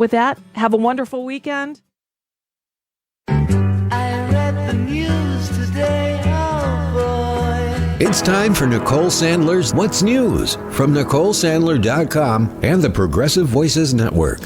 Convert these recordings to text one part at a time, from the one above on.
With that, have a wonderful weekend. I read the news today, oh boy. It's time for Nicole Sandler's What's News from NicoleSandler.com and the Progressive Voices Network.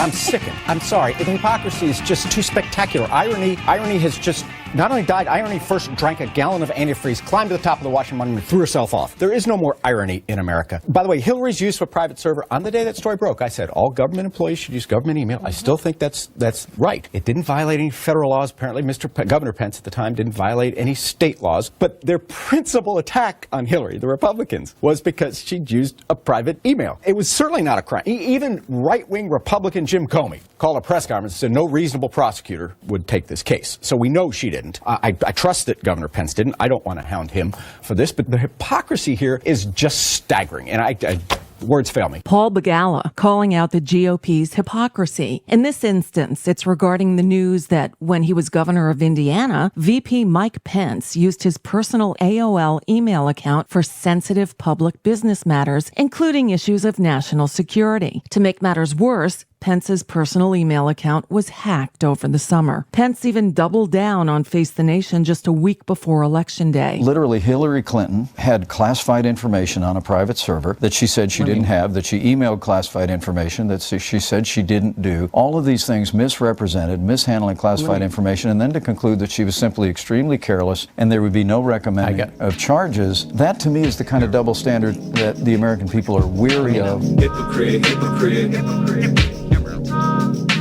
I'm sickened. I'm sorry. The hypocrisy is just too spectacular. Irony has just not only died, irony first drank a gallon of antifreeze, climbed to the top of the Washington Monument, and threw herself off. There is no more irony in America. By the way, Hillary's use of a private server, on the day that story broke, I said all government employees should use government email. I still think that's right. It didn't violate any federal laws. Apparently, Governor Pence at the time didn't violate any state laws. But their principal attack on Hillary, the Republicans, was because she'd used a private email. It was certainly not a crime. Even right-wing Republican Jim Comey called a press conference and said no reasonable prosecutor would take this case. So we know she didn't. I trust that Governor Pence didn't. I don't want to hound him for this, but the hypocrisy here is just staggering, and words fail me. Paul Begala calling out the GOP's hypocrisy. In this instance, it's regarding the news that when he was governor of Indiana, VP Mike Pence used his personal AOL email account for sensitive public business matters, including issues of national security. To make matters worse, Pence's personal email account was hacked over the summer. Pence even doubled down on Face the Nation just a week before Election Day. Literally, Hillary Clinton had classified information on a private server that she said she didn't have, that she emailed classified information that she said she didn't do. All of these things misrepresented, mishandling classified information, and then to conclude that she was simply extremely careless and there would be no recommending of charges. That, to me, is the kind of double standard that the American people are weary of. Hypocrite, hypocrite, hypocrite.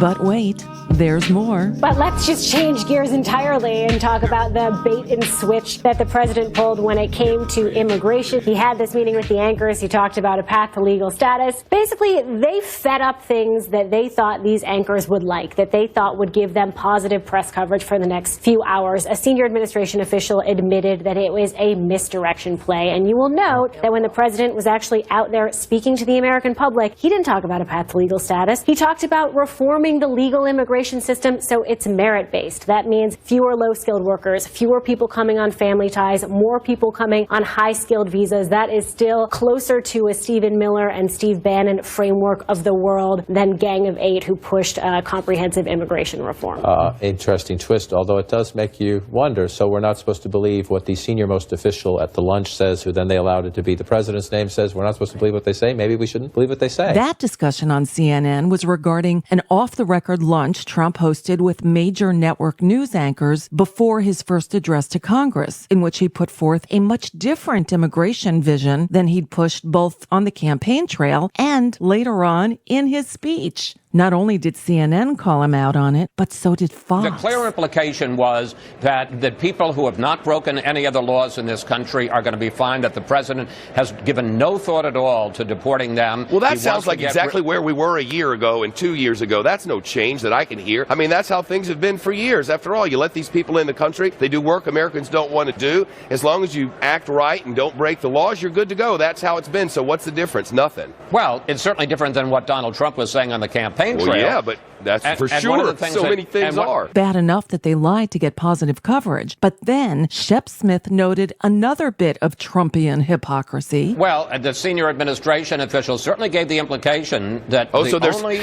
But wait, there's more. But let's just change gears entirely and talk about the bait and switch that the president pulled when it came to immigration. He had this meeting with the anchors. He talked about a path to legal status. Basically, they fed up things that they thought these anchors would like, that they thought would give them positive press coverage for the next few hours. A senior administration official admitted that it was a misdirection play. And you will note that when the president was actually out there speaking to the American public, he didn't talk about a path to legal status. He talked about reforming the legal immigration system so it's merit-based. That means fewer low-skilled workers, fewer people coming on family ties, more people coming on high-skilled visas. That is still closer to a Stephen Miller and Steve Bannon framework of the world than Gang of Eight, who pushed comprehensive immigration reform. Interesting twist, although it does make you wonder. So we're not supposed to believe what the senior-most official at the lunch says, who then they allowed it to be the president's name, says. We're not supposed to believe what they say. Maybe we shouldn't believe what they say. That discussion on CNN was regarding an off-the-record lunch Trump hosted with major network news anchors before his first address to Congress, in which he put forth a much different immigration vision than he'd pushed both on the campaign trail and later on in his speech. Not only did CNN call him out on it, but so did Fox. The clear implication was that the people who have not broken any of the laws in this country are going to be fined, that the president has given no thought at all to deporting them. Well, that sounds like exactly where we were a year ago and 2 years ago. That's no change that I can hear. I mean, that's how things have been for years. After all, you let these people in the country, they do work Americans don't want to do. As long as you act right and don't break the laws, you're good to go. That's how it's been. So what's the difference? Nothing. Well, it's certainly different than what Donald Trump was saying on the campaign trail. Well, yeah, but that's for sure. So many things are. Bad enough that they lied to get positive coverage. But then Shep Smith noted another bit of Trumpian hypocrisy. Well, the senior administration officials certainly gave the implication that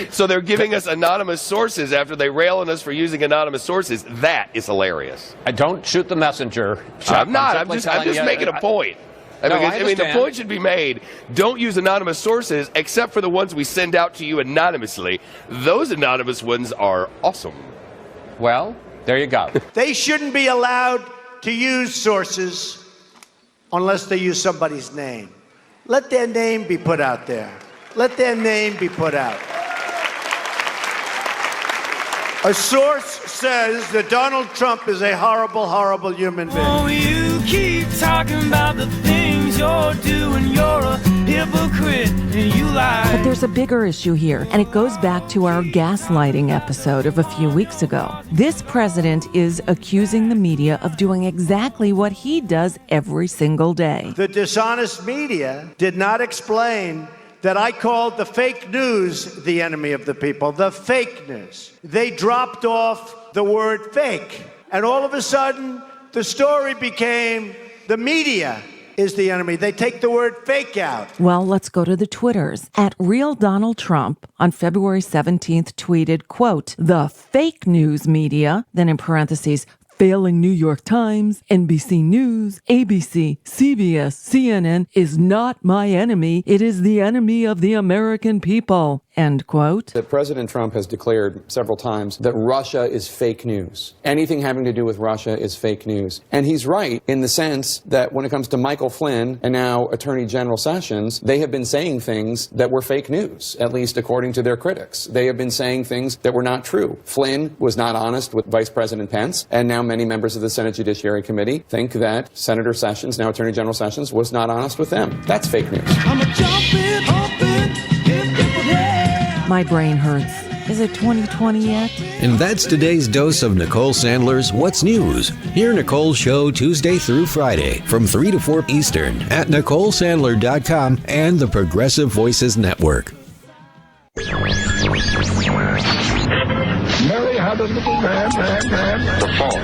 so they're giving us anonymous sources after they rail on us for using anonymous sources. That is hilarious. Don't shoot the messenger. I'm not. I'm just making a point. I mean, the point should be made, don't use anonymous sources except for the ones we send out to you anonymously. Those anonymous ones are awesome. Well, there you go. They shouldn't be allowed to use sources unless they use somebody's name. Let their name be put out there. Let their name be put out. A source says that Donald Trump is a horrible, horrible human being. Oh, you keep talking about the things you're doing. You're a hypocrite and you lie. But there's a bigger issue here, and it goes back to our gaslighting episode of a few weeks ago. This president is accusing the media of doing exactly what he does every single day. The dishonest media did not explain that I called the fake news the enemy of the people, the fake news. They dropped off the word fake. And all of a sudden, the story became the media is the enemy. They take the word fake out. Well, let's go to the Twitters. At Real Donald Trump on February 17th tweeted, quote, the fake news media, then in parentheses, failing New York Times, NBC News, ABC, CBS, CNN is not my enemy. It is the enemy of the American people. End quote. That President Trump has declared several times that Russia is fake news. Anything having to do with Russia is fake news. And he's right in the sense that when it comes to Michael Flynn and now Attorney General Sessions, they have been saying things that were fake news, at least according to their critics. They have been saying things that were not true. Flynn was not honest with Vice President Pence, and now many members of the Senate Judiciary Committee think that Senator Sessions, now Attorney General Sessions, was not honest with them. That's fake news. I'm a jumping, hopping, yeah. My brain hurts. Is it 2020 yet? And that's today's dose of Nicole Sandler's What's News. Hear Nicole's show Tuesday through Friday from 3 to 4 Eastern at NicoleSandler.com and the Progressive Voices Network. Mary had a little man. The fault.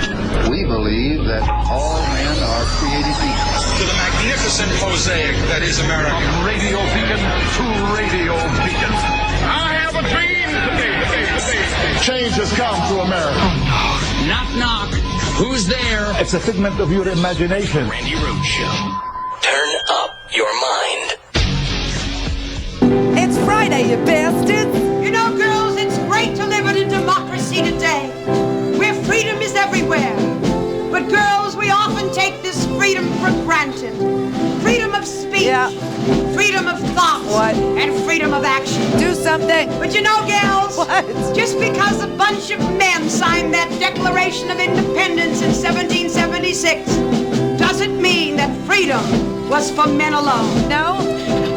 We believe that all men are created equal. To the magnificent mosaic that is America. From radio beacon to radio beacon. I have a dream today. Change has come to America. Oh, no. Knock, knock. Who's there? It's a figment of your imagination. Randi Rhodes Show. Turn up your mind. It's Friday, you bastards. You know, girls, it's great to live in a democracy today, where freedom is everywhere. But girls, we often take this freedom for granted. Freedom of speech, freedom of thought, and freedom of action. Do something. But you know, gals, what? Just because a bunch of men signed that Declaration of Independence in 1776 doesn't mean that freedom was for men alone. No?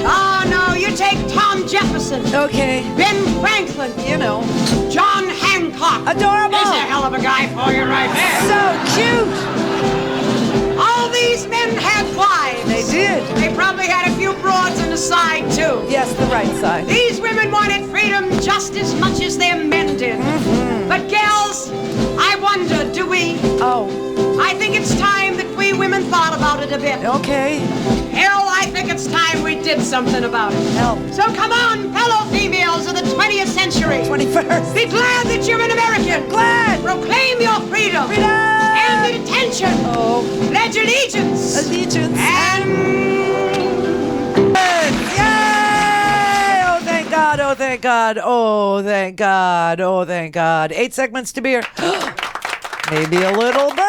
Oh, no, you take Tom Jefferson. Okay. Ben Franklin. You know. John Hancock. Adorable. He's a hell of a guy for you right there. So cute. All these men had wives. They did. They probably had a few broads on the side, too. Yes, the right side. These women wanted freedom just as much as their men did. Mm-hmm. But, gals, I wonder, do we? Oh. I think it's time that we women thought about it a bit. Okay. Hell, I think it's time we did something about it. Hell. So come on, fellow females of the 20th century. 21st. Be glad that you're an American. Glad. Proclaim your freedom. Freedom. And attention. Oh. Pledge allegiance. Allegiance. And... Yay! Oh, thank God. Oh, thank God. Oh, thank God. Oh, thank God. 8 segments to beer. Maybe a little bourbon.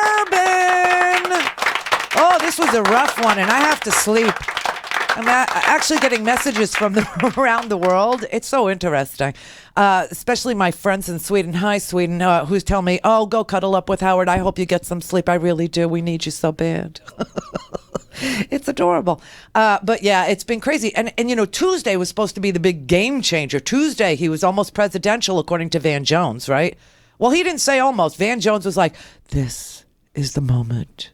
Oh, this was a rough one, and I have to sleep. I'm actually getting messages from around the world. It's so interesting, especially my friends in Sweden. Hi, Sweden, who's telling me, oh, go cuddle up with Howard. I hope you get some sleep. I really do. We need you so bad. It's adorable. But yeah, it's been crazy. And you know, Tuesday was supposed to be the big game changer. Tuesday, he was almost presidential, according to Van Jones, right? Well, he didn't say almost. Van Jones was like, this is the moment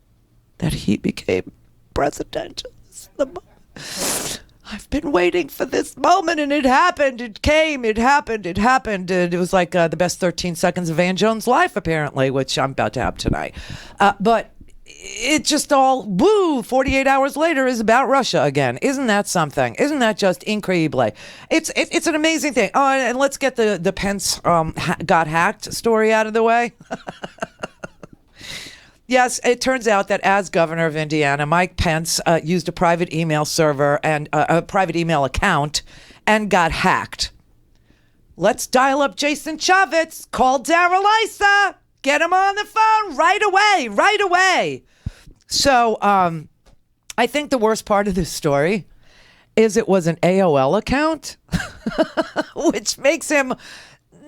that he became presidential. This is the moment. I've been waiting for this moment, and it happened. It came. It happened. It happened. And it was like the best 13 seconds of Van Jones' life, apparently, which I'm about to have tonight. But it just all, woo, 48 hours later is about Russia again. Isn't that something? Isn't that just incredible? It's an amazing thing. Oh, and let's get the Pence got hacked story out of the way. Yes, it turns out that as governor of Indiana, Mike Pence used a private email server and a private email account and got hacked. Let's dial up Jason Chavez. Call Darrell Issa. Get him on the phone right away. So I think the worst part of this story is it was an AOL account, which makes him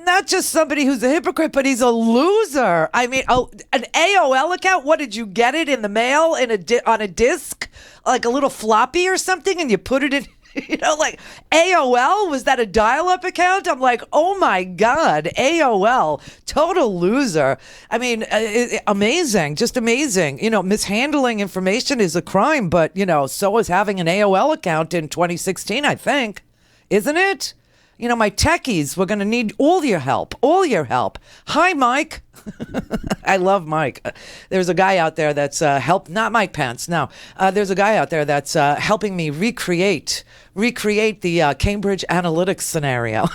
not just somebody who's a hypocrite, but he's a loser. I mean, an AOL account? What, did you get it in the mail on a disc? Like a little floppy or something, and you put it in, you know, like AOL? Was that a dial-up account? I'm like, oh my God, AOL, total loser. I mean, amazing, just amazing. You know, mishandling information is a crime, but, you know, so is having an AOL account in 2016, I think. Isn't it? my techies, we're going to need all your help. Hi, Mike. I love Mike. There's a guy out there that's not Mike Pence. No, there's a guy out there that's helping me recreate the Cambridge Analytics scenario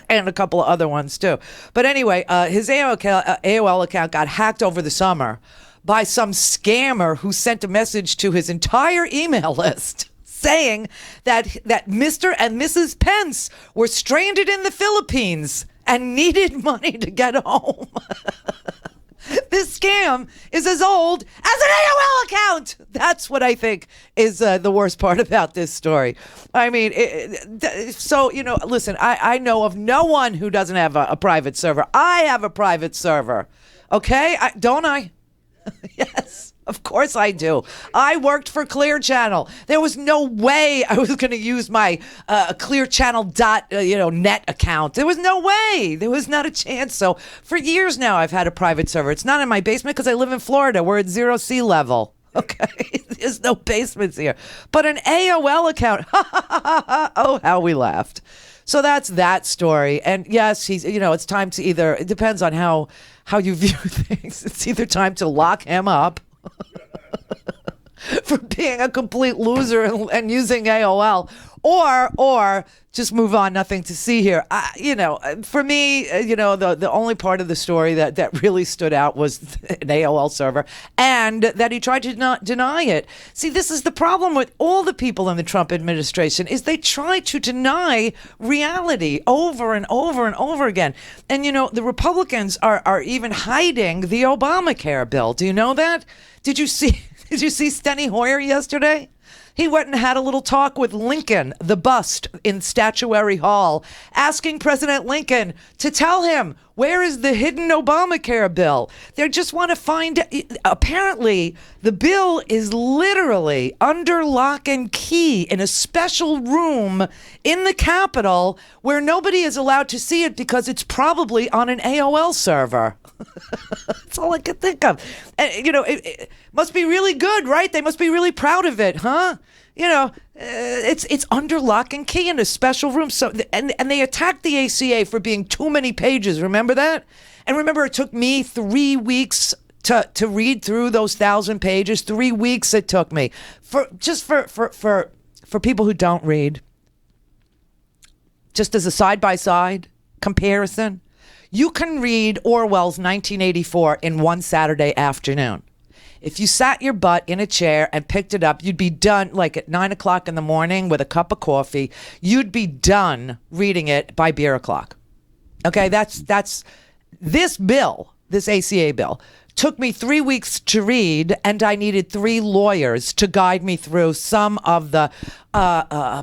and a couple of other ones too. But anyway, his AOL account got hacked over the summer by some scammer who sent a message to his entire email list saying that Mr. and Mrs. Pence were stranded in the Philippines and needed money to get home. This scam is as old as an AOL account. That's what I think is the worst part about this story. I mean, listen, I know of no one who doesn't have a private server. I have a private server. Okay? Don't I? Yes, of course I do. I worked for Clear Channel. There was no way I was going to use my Clear Channel net account. There was no way. There was not a chance. So for years now, I've had a private server. It's not in my basement because I live in Florida. We're at 0 sea level. Okay, there's no basements here. But an AOL account. Oh, how we laughed. So that's that story. And yes, it's time to it depends on how you view things. It's either time to lock him up for being a complete loser and using AOL, or just move on. Nothing to see here. For me, the only part of the story that really stood out was an AOL server and that he tried to not deny it. See, this is the problem with all the people in the Trump administration is they try to deny reality over and over and over again. And, the Republicans are even hiding the Obamacare bill. Do you know that? Did you see Steny Hoyer yesterday? He went and had a little talk with Lincoln, the bust in Statuary Hall, asking President Lincoln to tell him, where is the hidden Obamacare bill? They just want to find, apparently, the bill is literally under lock and key in a special room in the Capitol where nobody is allowed to see it because it's probably on an AOL server. That's all I could think of. And, it must be really good, right? They must be really proud of it, huh? It's under lock and key in a special room. So, and they attacked the ACA for being too many pages. Remember that? And remember, it took me 3 weeks to read through those 1,000 pages. 3 weeks it took me for people who don't read. Just as a side-by-side comparison, you can read Orwell's 1984 in one Saturday afternoon. If you sat your butt in a chair and picked it up, you'd be done like at 9 o'clock in the morning with a cup of coffee. You'd be done reading it by beer o'clock. Okay, that's this bill, this ACA bill, took me 3 weeks to read, and I needed 3 lawyers to guide me through some of the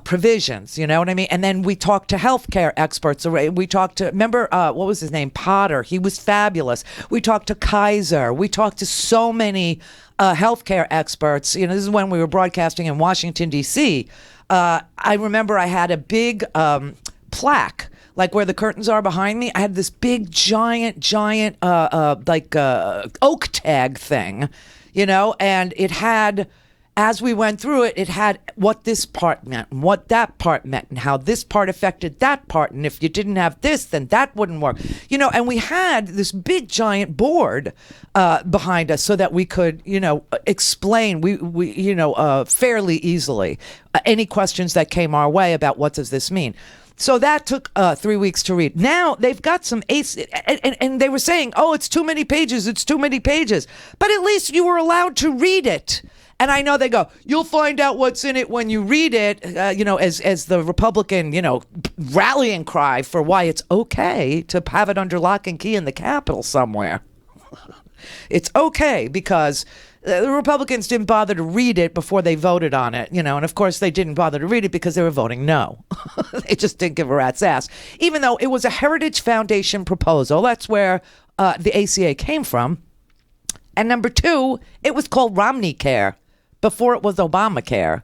provisions, you know what I mean? And then we talked to healthcare experts. We talked to, remember, what was his name? Potter. He was fabulous. We talked to Kaiser. We talked to so many healthcare experts. This is when we were broadcasting in Washington, D.C. I remember I had a big plaque, like where the curtains are behind me. I had this big, giant, oak tag thing, and it had, as we went through it, it had what this part meant and what that part meant and how this part affected that part. And if you didn't have this, then that wouldn't work. And we had this big, giant board behind us so that we could, explain, fairly easily any questions that came our way about what does this mean. So that took 3 weeks to read. Now they've got some and they were saying, oh, it's too many pages. It's too many pages. But at least you were allowed to read it. And I know they go, you'll find out what's in it when you read it, as the Republican, rallying cry for why it's okay to have it under lock and key in the Capitol somewhere. It's okay because the Republicans didn't bother to read it before they voted on it, and of course they didn't bother to read it because they were voting no. They just didn't give a rat's ass, even though it was a Heritage Foundation proposal. That's where the ACA came from. And number 2, it was called Romneycare before it was Obamacare.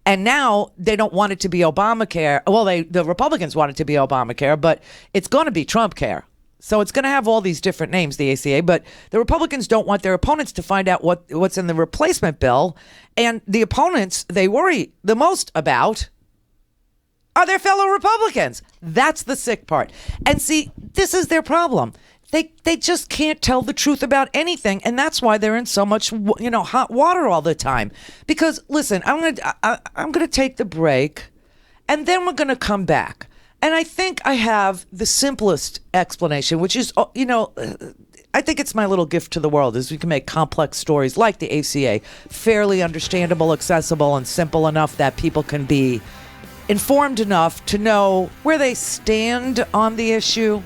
And now they don't want it to be Obamacare. Well, the Republicans want it to be Obamacare, but it's going to be Trump care. So it's going to have all these different names, the ACA, but the Republicans don't want their opponents to find out what's in the replacement bill. And the opponents they worry the most about are their fellow Republicans. That's the sick part. And see, this is their problem. They just can't tell the truth about anything, and that's why they're in so much hot water all the time. Because listen, I'm gonna take the break, and then we're gonna come back. And I think I have the simplest explanation, which is I think it's my little gift to the world, is we can make complex stories like the ACA fairly understandable, accessible, and simple enough that people can be informed enough to know where they stand on the issue,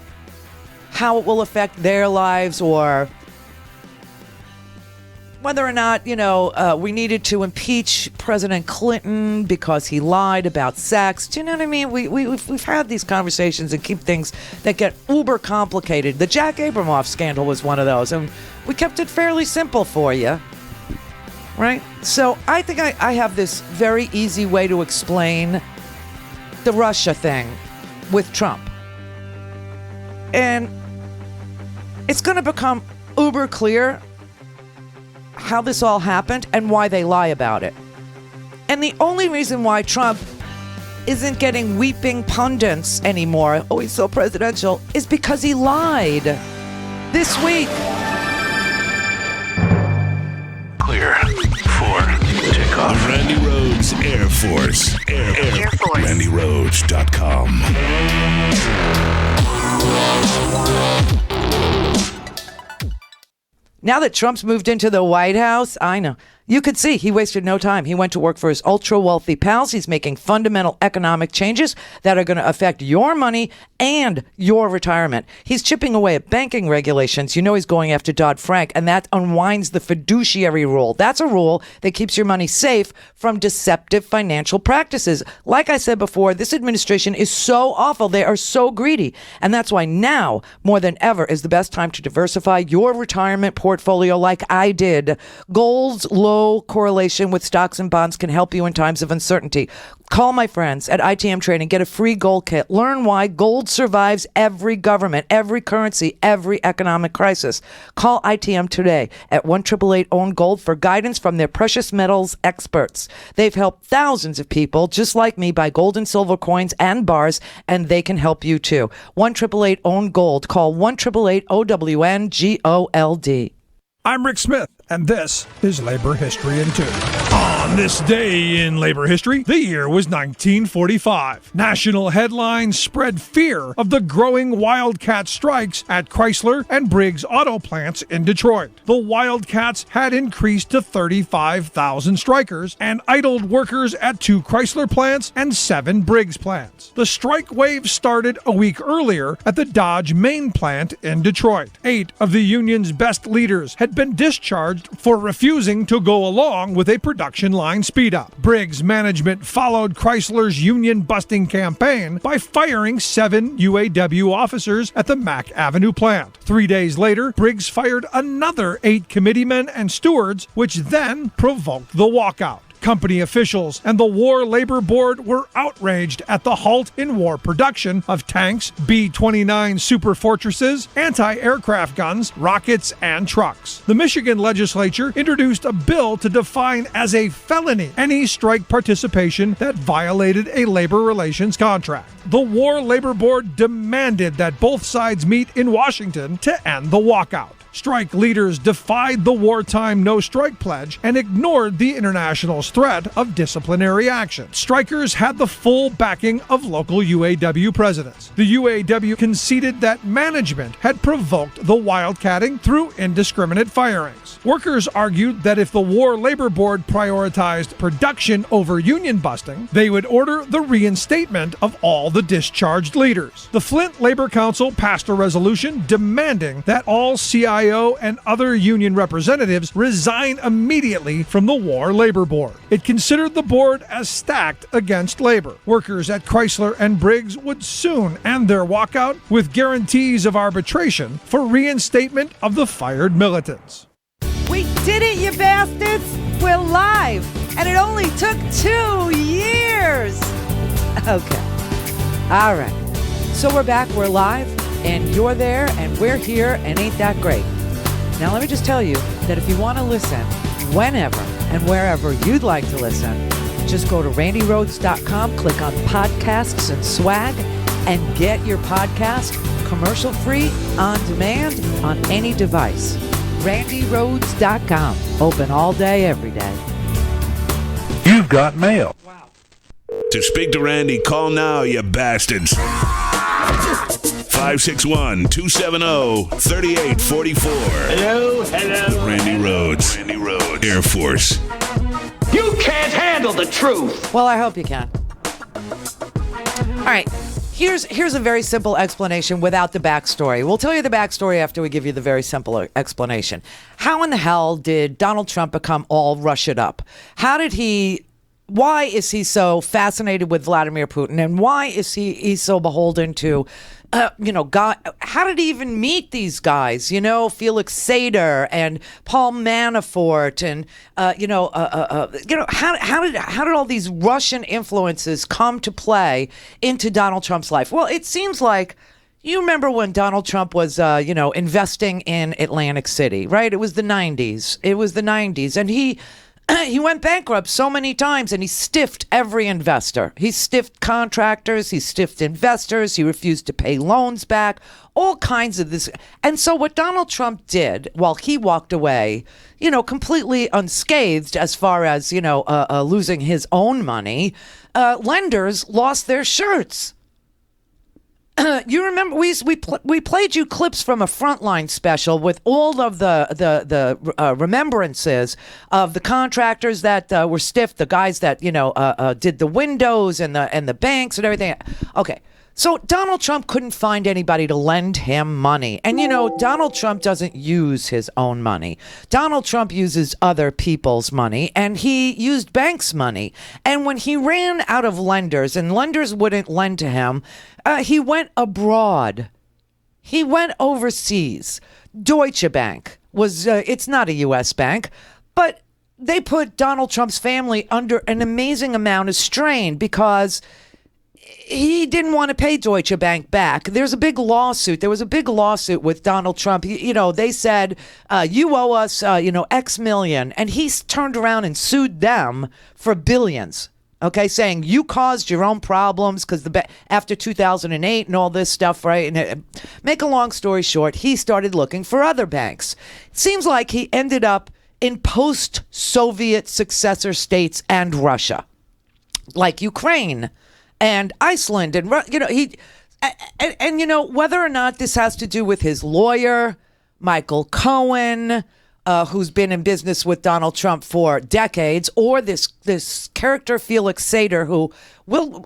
how it will affect their lives, or whether or not, we needed to impeach President Clinton because he lied about sex. Do you know what I mean? We've had these conversations and keep things that get uber complicated. The Jack Abramoff scandal was one of those, and we kept it fairly simple for you, right? So I think I have this very easy way to explain the Russia thing with Trump. And it's going to become uber clear how this all happened and why they lie about it. And the only reason why Trump isn't getting weeping pundits anymore, oh, he's so presidential, is because he lied. This week. Clear for takeoff. Randi Rhodes Air Force. Air Force. RandiRhodes.com. Now that Trump's moved into the White House, I know. You could see he wasted no time. He went to work for his ultra-wealthy pals. He's making fundamental economic changes that are going to affect your money and your retirement. He's chipping away at banking regulations. He's going after Dodd-Frank, and that unwinds the fiduciary rule. That's a rule that keeps your money safe from deceptive financial practices. Like I said before, this administration is so awful. They are so greedy. And that's why now, more than ever, is the best time to diversify your retirement portfolio like I did. Gold's low correlation with stocks and bonds can help you in times of uncertainty. Call my friends at ITM Trading. Get a free gold kit. Learn why gold survives every government, every currency, every economic crisis. Call ITM today at 1-888-OWN-GOLD for guidance from their precious metals experts. They've helped thousands of people just like me buy gold and silver coins and bars, and they can help you too. 1-888-OWN-GOLD. Call 1-888-OWN-GOLD. I'm Rick Smith, and this is Labor History in 2. On this day in labor history, the year was 1945. National headlines spread fear of the growing wildcat strikes at Chrysler and Briggs auto plants in Detroit. The wildcats had increased to 35,000 strikers and idled workers at 2 Chrysler plants and 7 Briggs plants. The strike wave started a week earlier at the Dodge main plant in Detroit. 8 of the union's best leaders had been discharged for refusing to go along with a production line speed up. Briggs management followed Chrysler's union-busting campaign by firing 7 UAW officers at the Mack Avenue plant. 3 days later, Briggs fired another 8 committeemen and stewards, which then provoked the walkout. Company officials and the War Labor Board were outraged at the halt in war production of tanks, B-29 Super Fortresses, anti-aircraft guns, rockets, and trucks. The Michigan legislature introduced a bill to define as a felony any strike participation that violated a labor relations contract. The War Labor Board demanded that both sides meet in Washington to end the walkout. Strike leaders defied the wartime no-strike pledge and ignored the international's threat of disciplinary action. Strikers had the full backing of local UAW presidents. The UAW conceded that management had provoked the wildcatting through indiscriminate firings. Workers argued that if the War Labor Board prioritized production over union busting, they would order the reinstatement of all the discharged leaders. The Flint Labor Council passed a resolution demanding that all CIO and other union representatives resign immediately from the War Labor Board. It considered the board as stacked against labor. Workers at Chrysler and Briggs would soon end their walkout with guarantees of arbitration for reinstatement of the fired militants. We did it, you bastards! We're live, and it only took 2 years! Okay. All right. So we're back, we're live, and you're there, and we're here, and ain't that great? Now let me just tell you that if you want to listen whenever and wherever you'd like to listen, Just go to randyrhodes.com, click on podcasts and swag, and get your podcast commercial-free, on demand, on any device. randyrhodes.com. Open all day, every day. You've got mail. Wow. To speak to Randy, call now, you bastards. 561-270-3844. Hello. The Randi Rhodes Air Force. You can't handle the truth. Well, I hope you can. All right. Here's a very simple explanation without the backstory. We'll tell you the backstory after we give you the very simple explanation. How in the hell did Donald Trump become all Russia'd up? Why is he so fascinated with Vladimir Putin? And why is he so beholden to, God? How did he even meet these guys? Felix Seder and Paul Manafort, and how did all these Russian influences come to play into Donald Trump's life? Well, it seems like you remember when Donald Trump was, investing in Atlantic City, right? It was the 90s. And he went bankrupt so many times, and he stiffed every investor. He stiffed contractors. He stiffed investors. He refused to pay loans back, all kinds of this. And so what Donald Trump did while he walked away, completely unscathed as far as, losing his own money, lenders lost their shirts. You remember we played you clips from a Frontline special with all of the remembrances of the contractors that were stiffed, the guys that did the windows and the banks and everything. Okay. So Donald Trump couldn't find anybody to lend him money. And, Donald Trump doesn't use his own money. Donald Trump uses other people's money, and he used banks' money. And when he ran out of lenders and lenders wouldn't lend to him, he went abroad. He went overseas. Deutsche Bank was, it's not a U.S. bank, but they put Donald Trump's family under an amazing amount of strain because he didn't want to pay Deutsche Bank back. There was a big lawsuit with Donald Trump. They said, you owe us, X million. And he turned around and sued them for billions. Okay, saying you caused your own problems because after 2008 and all this stuff, right? And make a long story short, he started looking for other banks. It seems like he ended up in post-Soviet successor states and Russia, like Ukraine and Iceland, and whether or not this has to do with his lawyer, Michael Cohen, who's been in business with Donald Trump for decades, or this character Felix Seder, who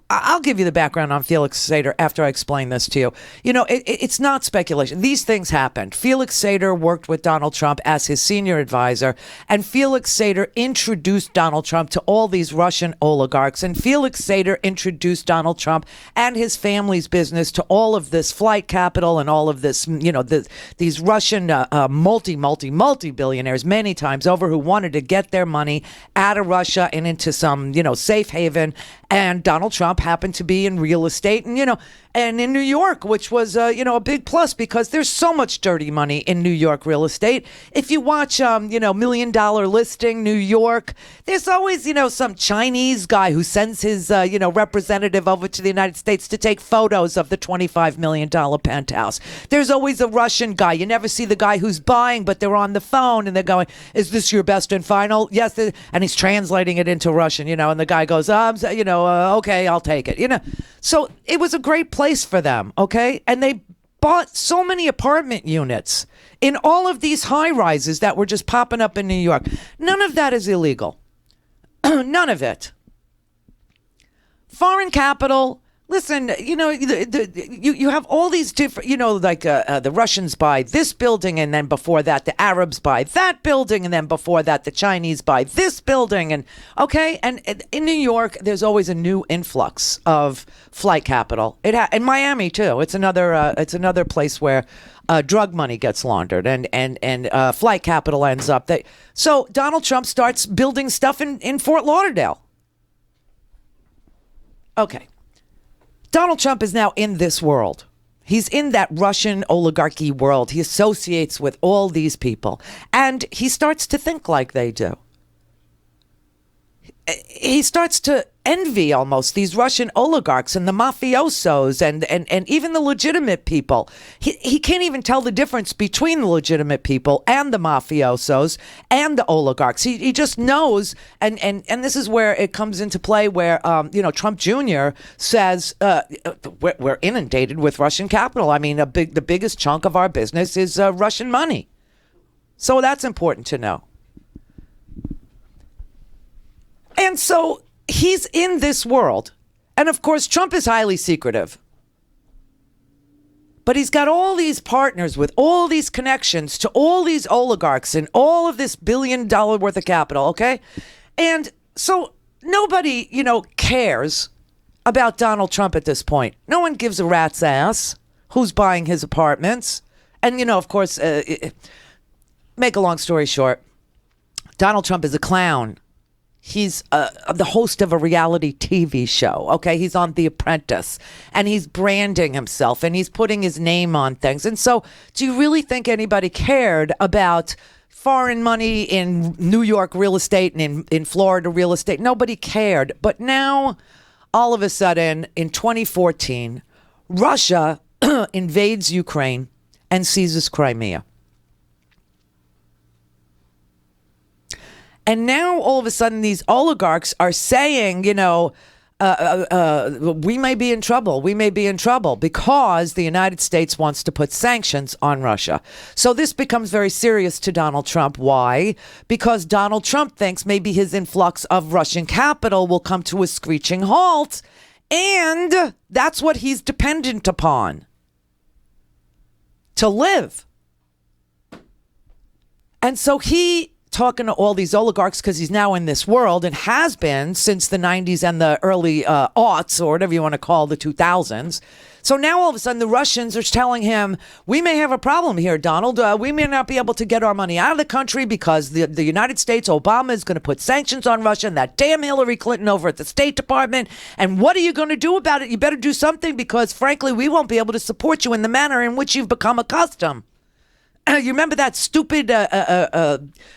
I'll give you the background on Felix Seder after I explain this to you. It's not speculation. These things happened. Felix Seder worked with Donald Trump as his senior advisor, and Felix Seder introduced Donald Trump to all these Russian oligarchs, and Felix Seder introduced Donald Trump and his family's business to all of this flight capital and all of this, these Russian multi-billionaires many times over who wanted to get their money out of Russia and into some, safe haven. And Donald Trump happened to be in real estate and in New York, which was, a big plus because there's so much dirty money in New York real estate. If you watch, $1 Million Listing New York, there's always, some Chinese guy who sends his, representative over to the United States to take photos of the $25 million penthouse. There's always a Russian guy. You never see the guy who's buying, but they're on the phone and they're going, is this your best and final? Yes. And he's translating it into Russian, and the guy goes, okay, I'll take it, So it was a great place for them, okay? And they bought so many apartment units in all of these high rises that were just popping up in New York. None of that is illegal. None of it. Foreign capital. Listen, you have all these different, the Russians buy this building, and then before that, the Arabs buy that building, and then before that, the Chinese buy this building, and in New York, there's always a new influx of flight capital. In Miami too. It's another place where drug money gets laundered, and flight capital ends up. So Donald Trump starts building stuff in Fort Lauderdale. Okay. Donald Trump is now in this world. He's in that Russian oligarchy world. He associates with all these people, and he starts to think like they do. he starts to envy almost these Russian oligarchs and the mafiosos and even the legitimate people. He can't even tell the difference between the legitimate people and the mafiosos and the oligarchs. He just knows, and this is where it comes into play where, Trump Jr. says we're inundated with Russian capital. I mean, the biggest chunk of our business is Russian money. So that's important to know. And so he's in this world. And of course, Trump is highly secretive. But he's got all these partners with all these connections to all these oligarchs and all of this $1 billion worth of capital, okay? And so nobody, cares about Donald Trump at this point. No one gives a rat's ass who's buying his apartments. And, of course, make a long story short, Donald Trump is a clown. He's the host of a reality TV show, okay? He's on The Apprentice, and he's branding himself, and he's putting his name on things. And so do you really think anybody cared about foreign money in New York real estate and in Florida real estate? Nobody cared. But now, all of a sudden, in 2014, Russia invades Ukraine and seizes Crimea. And now, all of a sudden, these oligarchs are saying, we may be in trouble. We may be in trouble because the United States wants to put sanctions on Russia. So this becomes very serious to Donald Trump. Why? Because Donald Trump thinks maybe his influx of Russian capital will come to a screeching halt. And that's what he's dependent upon to live. And so he, talking to all these oligarchs, because he's now in this world and has been since the 90s and the early aughts, or whatever you want to call the 2000s. So now all of a sudden the Russians are telling him, we may have a problem here, Donald. We may not be able to get our money out of the country because the United States, Obama, is going to put sanctions on Russia and that damn Hillary Clinton over at the State Department. And what are you going to do about it? You better do something because, frankly, we won't be able to support you in the manner in which you've become accustomed. You remember that stupid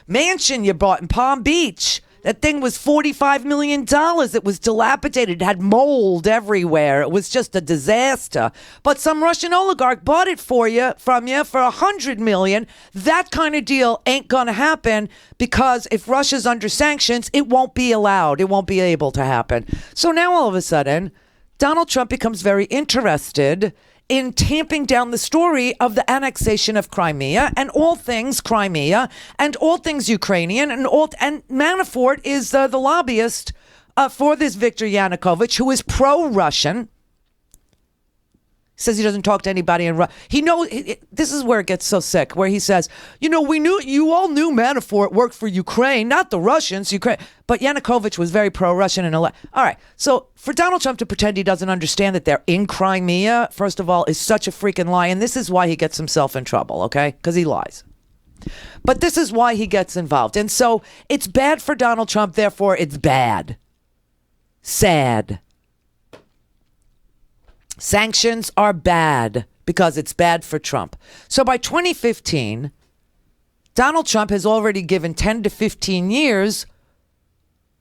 mansion you bought in Palm Beach? That thing was $45 million. It was dilapidated. It had mold everywhere. It was just a disaster. But some Russian oligarch bought it from you for $100 million. That kind of deal ain't going to happen because if Russia's under sanctions, it won't be allowed. It won't be able to happen. So now all of a sudden, Donald Trump becomes very interested in tamping down the story of the annexation of Crimea and all things Crimea and all things Ukrainian and Manafort is the lobbyist for this Viktor Yanukovych, who is pro-Russian. Says he doesn't talk to anybody in Russia. He knows. This is where it gets so sick, where he says, you all knew Manafort worked for Ukraine, not the Russians. Ukraine, but Yanukovych was very pro-Russian and all right. So for Donald Trump to pretend he doesn't understand that they're in Crimea, first of all, is such a freaking lie, and this is why he gets himself in trouble. Okay, because he lies. But this is why he gets involved, and so it's bad for Donald Trump. Therefore, it's bad, sad. Sanctions are bad because it's bad for Trump. So by 2015, Donald Trump has already given 10 to 15 years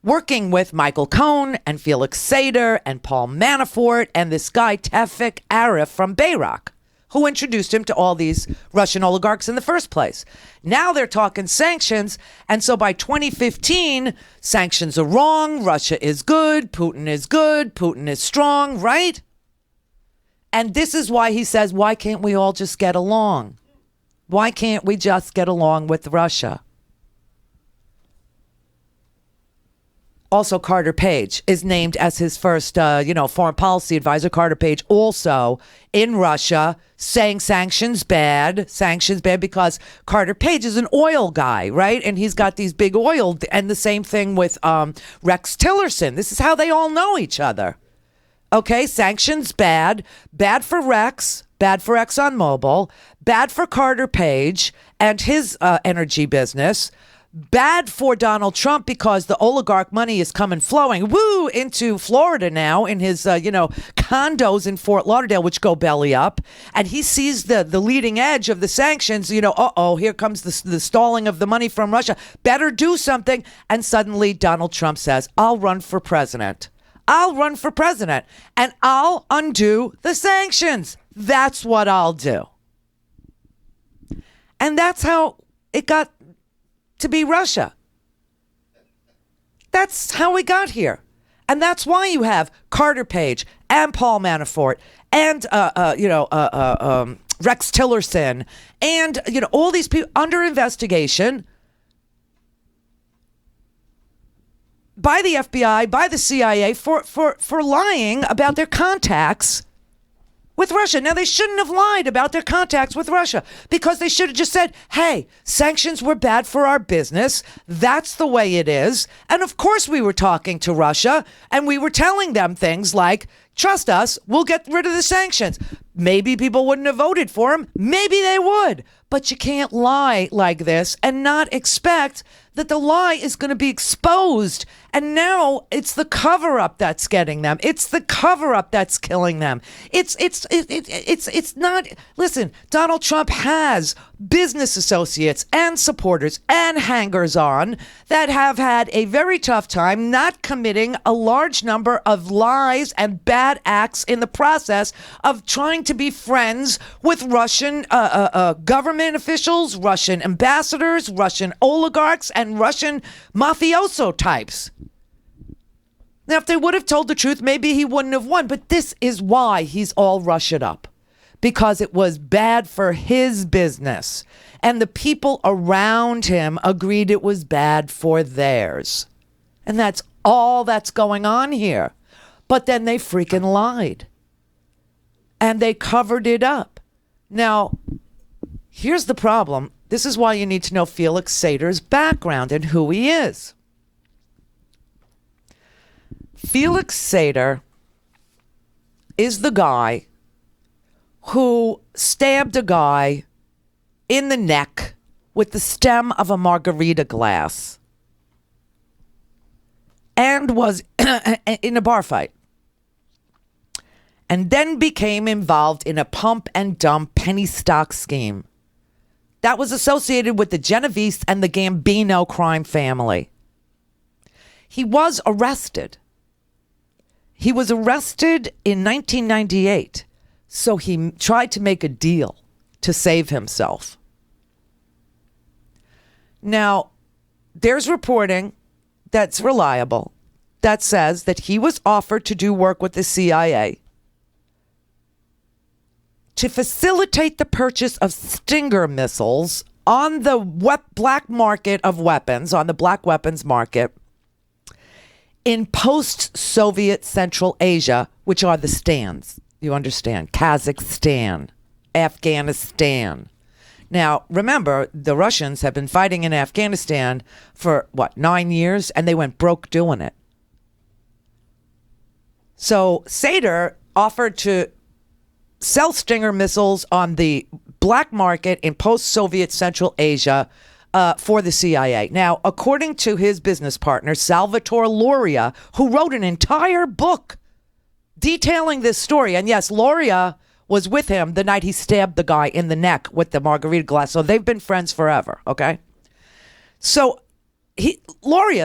working with Michael Cohen and Felix Seder and Paul Manafort and this guy Tevfik Arif from Bayrock, who introduced him to all these Russian oligarchs in the first place. Now they're talking sanctions. And so by 2015, sanctions are wrong. Russia is good. Putin is strong, right? And this is why he says, why can't we all just get along? Why can't we just get along with Russia? Also, Carter Page is named as his first, foreign policy advisor. Carter Page also in Russia saying sanctions bad because Carter Page is an oil guy, right? And he's got these big oil, and the same thing with Rex Tillerson. This is how they all know each other. Okay, sanctions bad for Rex, bad for ExxonMobil, bad for Carter Page and his energy business, bad for Donald Trump because the oligarch money is coming flowing into Florida now in his condos in Fort Lauderdale, which go belly up, and he sees the leading edge of the sanctions. Here comes the stalling of the money from Russia. Better do something. And suddenly Donald Trump says, I'll run for president. I'll run for president and I'll undo the sanctions. That's what I'll do. And that's how it got to be Russia. That's how we got here. And that's why you have Carter Page and Paul Manafort and Rex Tillerson and all these people under investigation by the FBI, by the CIA for lying about their contacts with Russia. Now, they shouldn't have lied about their contacts with Russia because they should have just said, hey, sanctions were bad for our business. That's the way it is. And of course we were talking to Russia and we were telling them things like, trust us, we'll get rid of the sanctions. Maybe people wouldn't have voted for him. Maybe they would. But you can't lie like this and not expect that the lie is going to be exposed. And now it's the cover-up that's getting them. It's the cover-up that's killing them. It's not. Listen, Donald Trump has business associates and supporters and hangers-on that have had a very tough time not committing a large number of lies and bad acts in the process of trying to be friends with Russian government officials, Russian ambassadors, Russian oligarchs, and Russian mafioso types. Now, if they would have told the truth, maybe he wouldn't have won. But this is why he's all Russia'd up. Because it was bad for his business. And the people around him agreed it was bad for theirs. And that's all that's going on here. But then they freaking lied. And they covered it up. Now, here's the problem. This is why you need to know Felix Seder's background and who he is. Felix Seder is the guy who stabbed a guy in the neck with the stem of a margarita glass and was in a bar fight and then became involved in a pump and dump penny stock scheme that was associated with the Genovese and the Gambino crime family. He was arrested. He was arrested in 1998, so he tried to make a deal to save himself. Now, there's reporting that's reliable that says that he was offered to do work with the CIA to facilitate the purchase of Stinger missiles on the black market of weapons, on the black weapons market, in post-Soviet Central Asia, which are the stands. You understand? Kazakhstan, Afghanistan. Now, remember, the Russians have been fighting in Afghanistan for, 9 years? And they went broke doing it. So Seder offered to sell Stinger missiles on the black market in post-Soviet Central Asia for the CIA. Now, according to his business partner, Salvatore Luria, who wrote an entire book detailing this story, and yes, Luria was with him the night he stabbed the guy in the neck with the margarita glass, so they've been friends forever, okay? So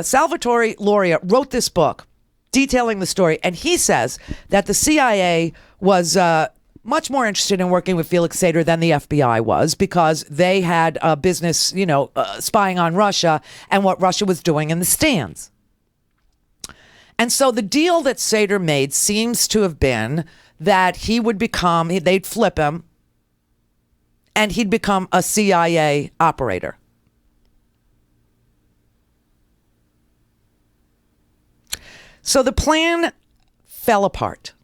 Salvatore Luria wrote this book detailing the story, and he says that the CIA was much more interested in working with Felix Seder than the FBI was because they had a business, spying on Russia and what Russia was doing in the stands. And so the deal that Seder made seems to have been that they'd flip him and he'd become a CIA operator. So the plan fell apart.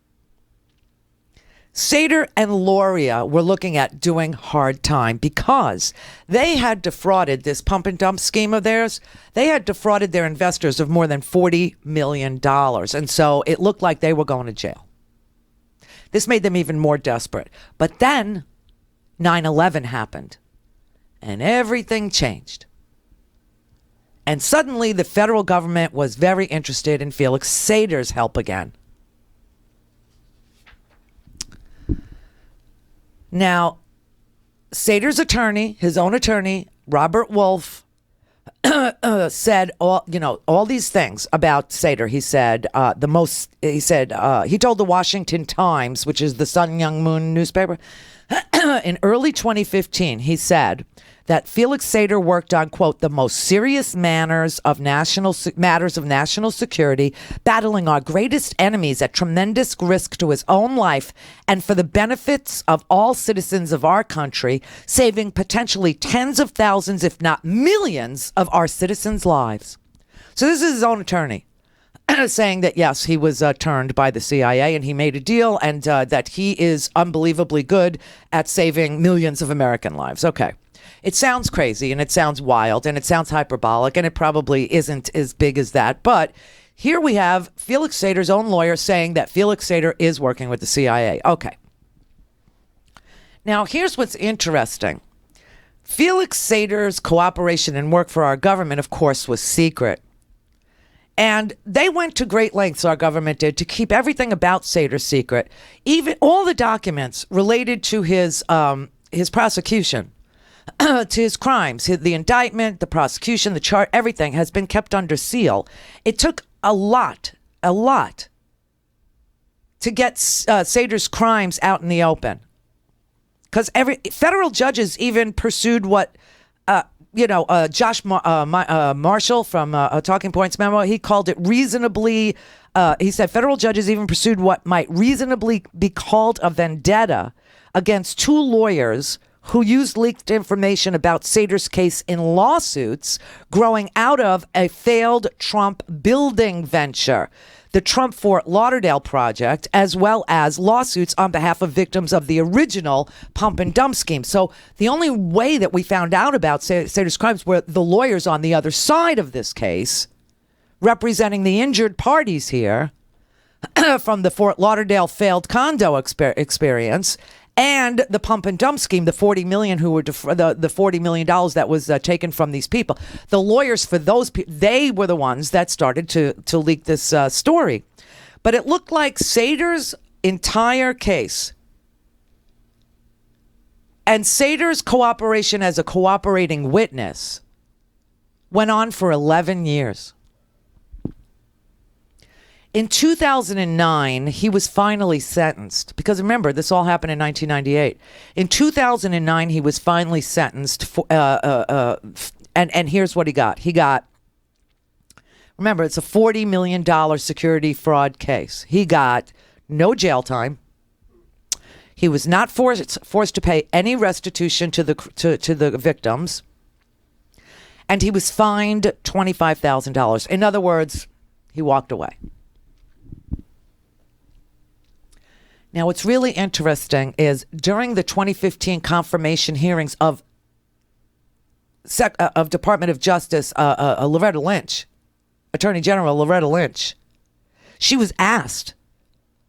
Seder and Luria were looking at doing hard time because they had defrauded this pump and dump scheme of theirs. They had defrauded their investors of more than $40 million. And so it looked like they were going to jail. This made them even more desperate. But then 9/11 happened and everything changed. And suddenly the federal government was very interested in Felix Seder's help again. Now, Seder's attorney, his own attorney, Robert Wolf, said all these things about Seder. He said he told the Washington Times, which is the Sun Young Moon newspaper, in early 2015, he said that Felix Seder worked on, quote, the most serious matters of national security, battling our greatest enemies at tremendous risk to his own life and for the benefits of all citizens of our country, saving potentially tens of thousands, if not millions, of our citizens' lives. So this is his own attorney saying that, yes, he was turned by the CIA and he made a deal and that he is unbelievably good at saving millions of American lives. Okay. It sounds crazy and it sounds wild and it sounds hyperbolic and it probably isn't as big as that. But here we have Felix Seder's own lawyer saying that Felix Seder is working with the CIA. Okay. Now, here's what's interesting. Felix Seder's cooperation and work for our government, of course, was secret. And they went to great lengths, our government did, to keep everything about Seder secret. Even all the documents related to his prosecution. To his crimes, the indictment, the prosecution, the chart, everything has been kept under seal. It took a lot to get Seder's crimes out in the open. Because federal judges even pursued what, Josh Marshall from Talking Points memo, he called it reasonably, he said federal judges even pursued what might reasonably be called a vendetta against two lawyers who used leaked information about Seder's case in lawsuits growing out of a failed Trump building venture, the Trump Fort Lauderdale project, as well as lawsuits on behalf of victims of the original pump and dump scheme. So the only way that we found out about Seder's crimes were the lawyers on the other side of this case, representing the injured parties here from the Fort Lauderdale failed condo experience. And the pump and dump scheme, the $40 million the $40 million that was taken from these people. The lawyers for those people, they were the ones that started to leak this story. But it looked like Seder's entire case and Seder's cooperation as a cooperating witness went on for 11 years. In 2009, he was finally sentenced because remember, this all happened in 1998. In 2009, he was finally sentenced for, and here's what he got. He got, remember, it's a $40 million security fraud case. He got no jail time. He was not forced to pay any restitution to the victims, and he was fined $25,000. In other words, he walked away. Now, what's really interesting is during the 2015 confirmation hearings of Department of Justice, Loretta Lynch, Attorney General Loretta Lynch, she was asked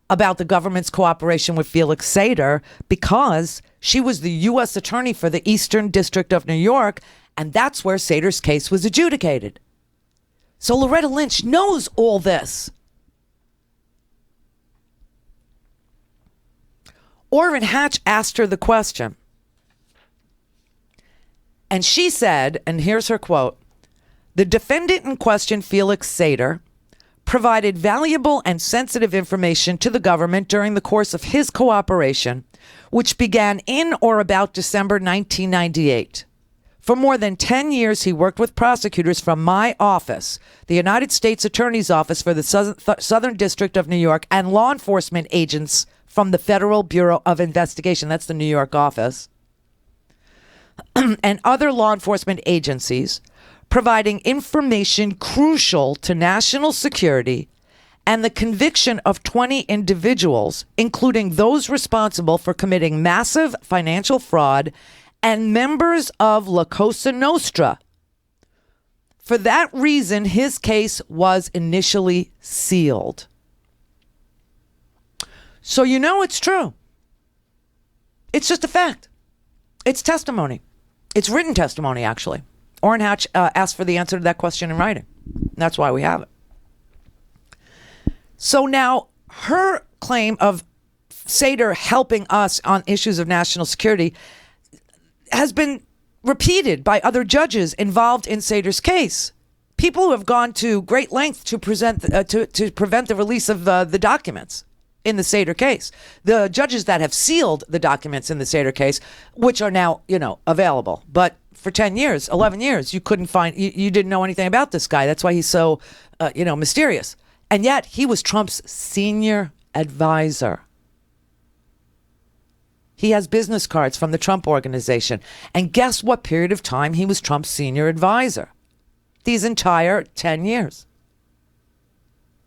about the government's cooperation with Felix Seder because she was the U.S. Attorney for the Eastern District of New York, and that's where Seder's case was adjudicated. So Loretta Lynch knows all this. Orrin Hatch asked her the question. And she said, and here's her quote, "The defendant in question, Felix Seder, provided valuable and sensitive information to the government during the course of his cooperation, which began in or about December 1998. For more than 10 years, he worked with prosecutors from my office, the United States Attorney's Office for the Southern District of New York, and law enforcement agents from the Federal Bureau of Investigation," that's the New York office, "and other law enforcement agencies, providing information crucial to national security and the conviction of 20 individuals, including those responsible for committing massive financial fraud and members of La Cosa Nostra. For that reason, his case was initially sealed." So you know it's true. It's just a fact. It's testimony. It's written testimony, actually. Orrin Hatch asked for the answer to that question in writing. That's why we have it. So now her claim of Seder helping us on issues of national security has been repeated by other judges involved in Seder's case. People who have gone to great length to prevent the release of the documents in the Seder case. The judges that have sealed the documents in the Seder case, which are now, available. But for 10 years, 11 years, you couldn't find, you didn't know anything about this guy. That's why he's so, mysterious. And yet he was Trump's senior advisor. He has business cards from the Trump Organization. And guess what period of time he was Trump's senior advisor? These entire 10 years.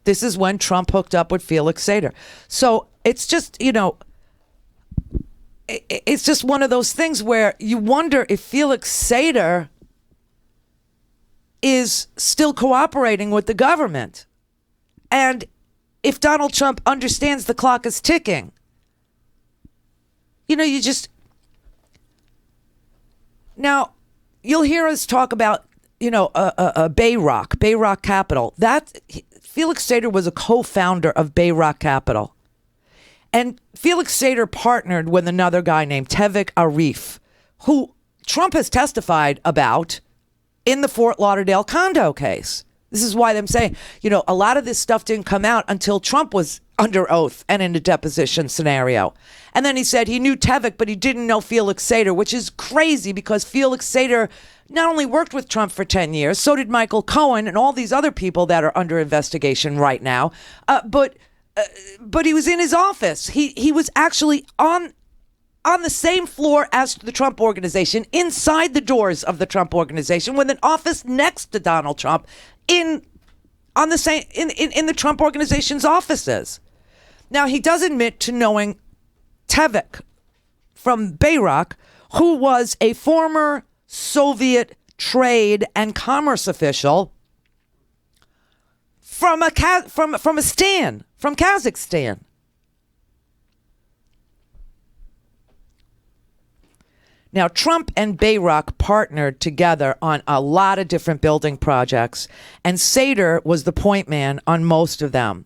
This is when Trump hooked up with Felix Seder. So it's just, it's just one of those things where you wonder if Felix Seder is still cooperating with the government. And if Donald Trump understands the clock is ticking. Now, you'll hear us talk about, Bayrock Capital. Felix Seder was a co-founder of Bayrock Capital. And Felix Seder partnered with another guy named Tevik Arif, who Trump has testified about in the Fort Lauderdale condo case. This is why I'm saying, a lot of this stuff didn't come out until Trump was under oath and in a deposition scenario. And then he said he knew Tevik, but he didn't know Felix Seder, which is crazy because Felix Seder not only worked with Trump for 10 years, so did Michael Cohen and all these other people that are under investigation right now. But he was in his office. He was actually on the same floor as the Trump Organization, inside the doors of the Trump Organization, with an office next to Donald Trump in the Trump Organization's offices. Now, he does admit to knowing Tevik from Bayrock, who was a former Soviet trade and commerce official from Kazakhstan. Now, Trump and Bayrock partnered together on a lot of different building projects, and Seder was the point man on most of them.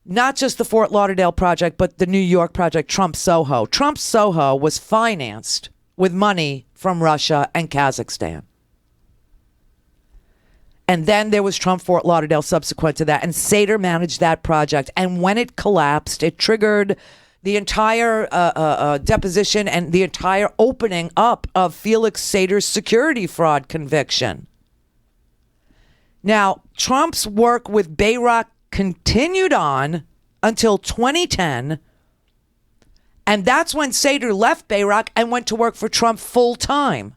Not just the Fort Lauderdale project, but the New York project, Trump Soho. Trump Soho was financed with money from Russia and Kazakhstan. And then there was Trump Fort Lauderdale subsequent to that, and Seder managed that project. And when it collapsed, it triggered the entire deposition and the entire opening up of Felix Seder's security fraud conviction. Now, Trump's work with Bayrock continued on until 2010, and that's when Seder left Bayrock and went to work for Trump full time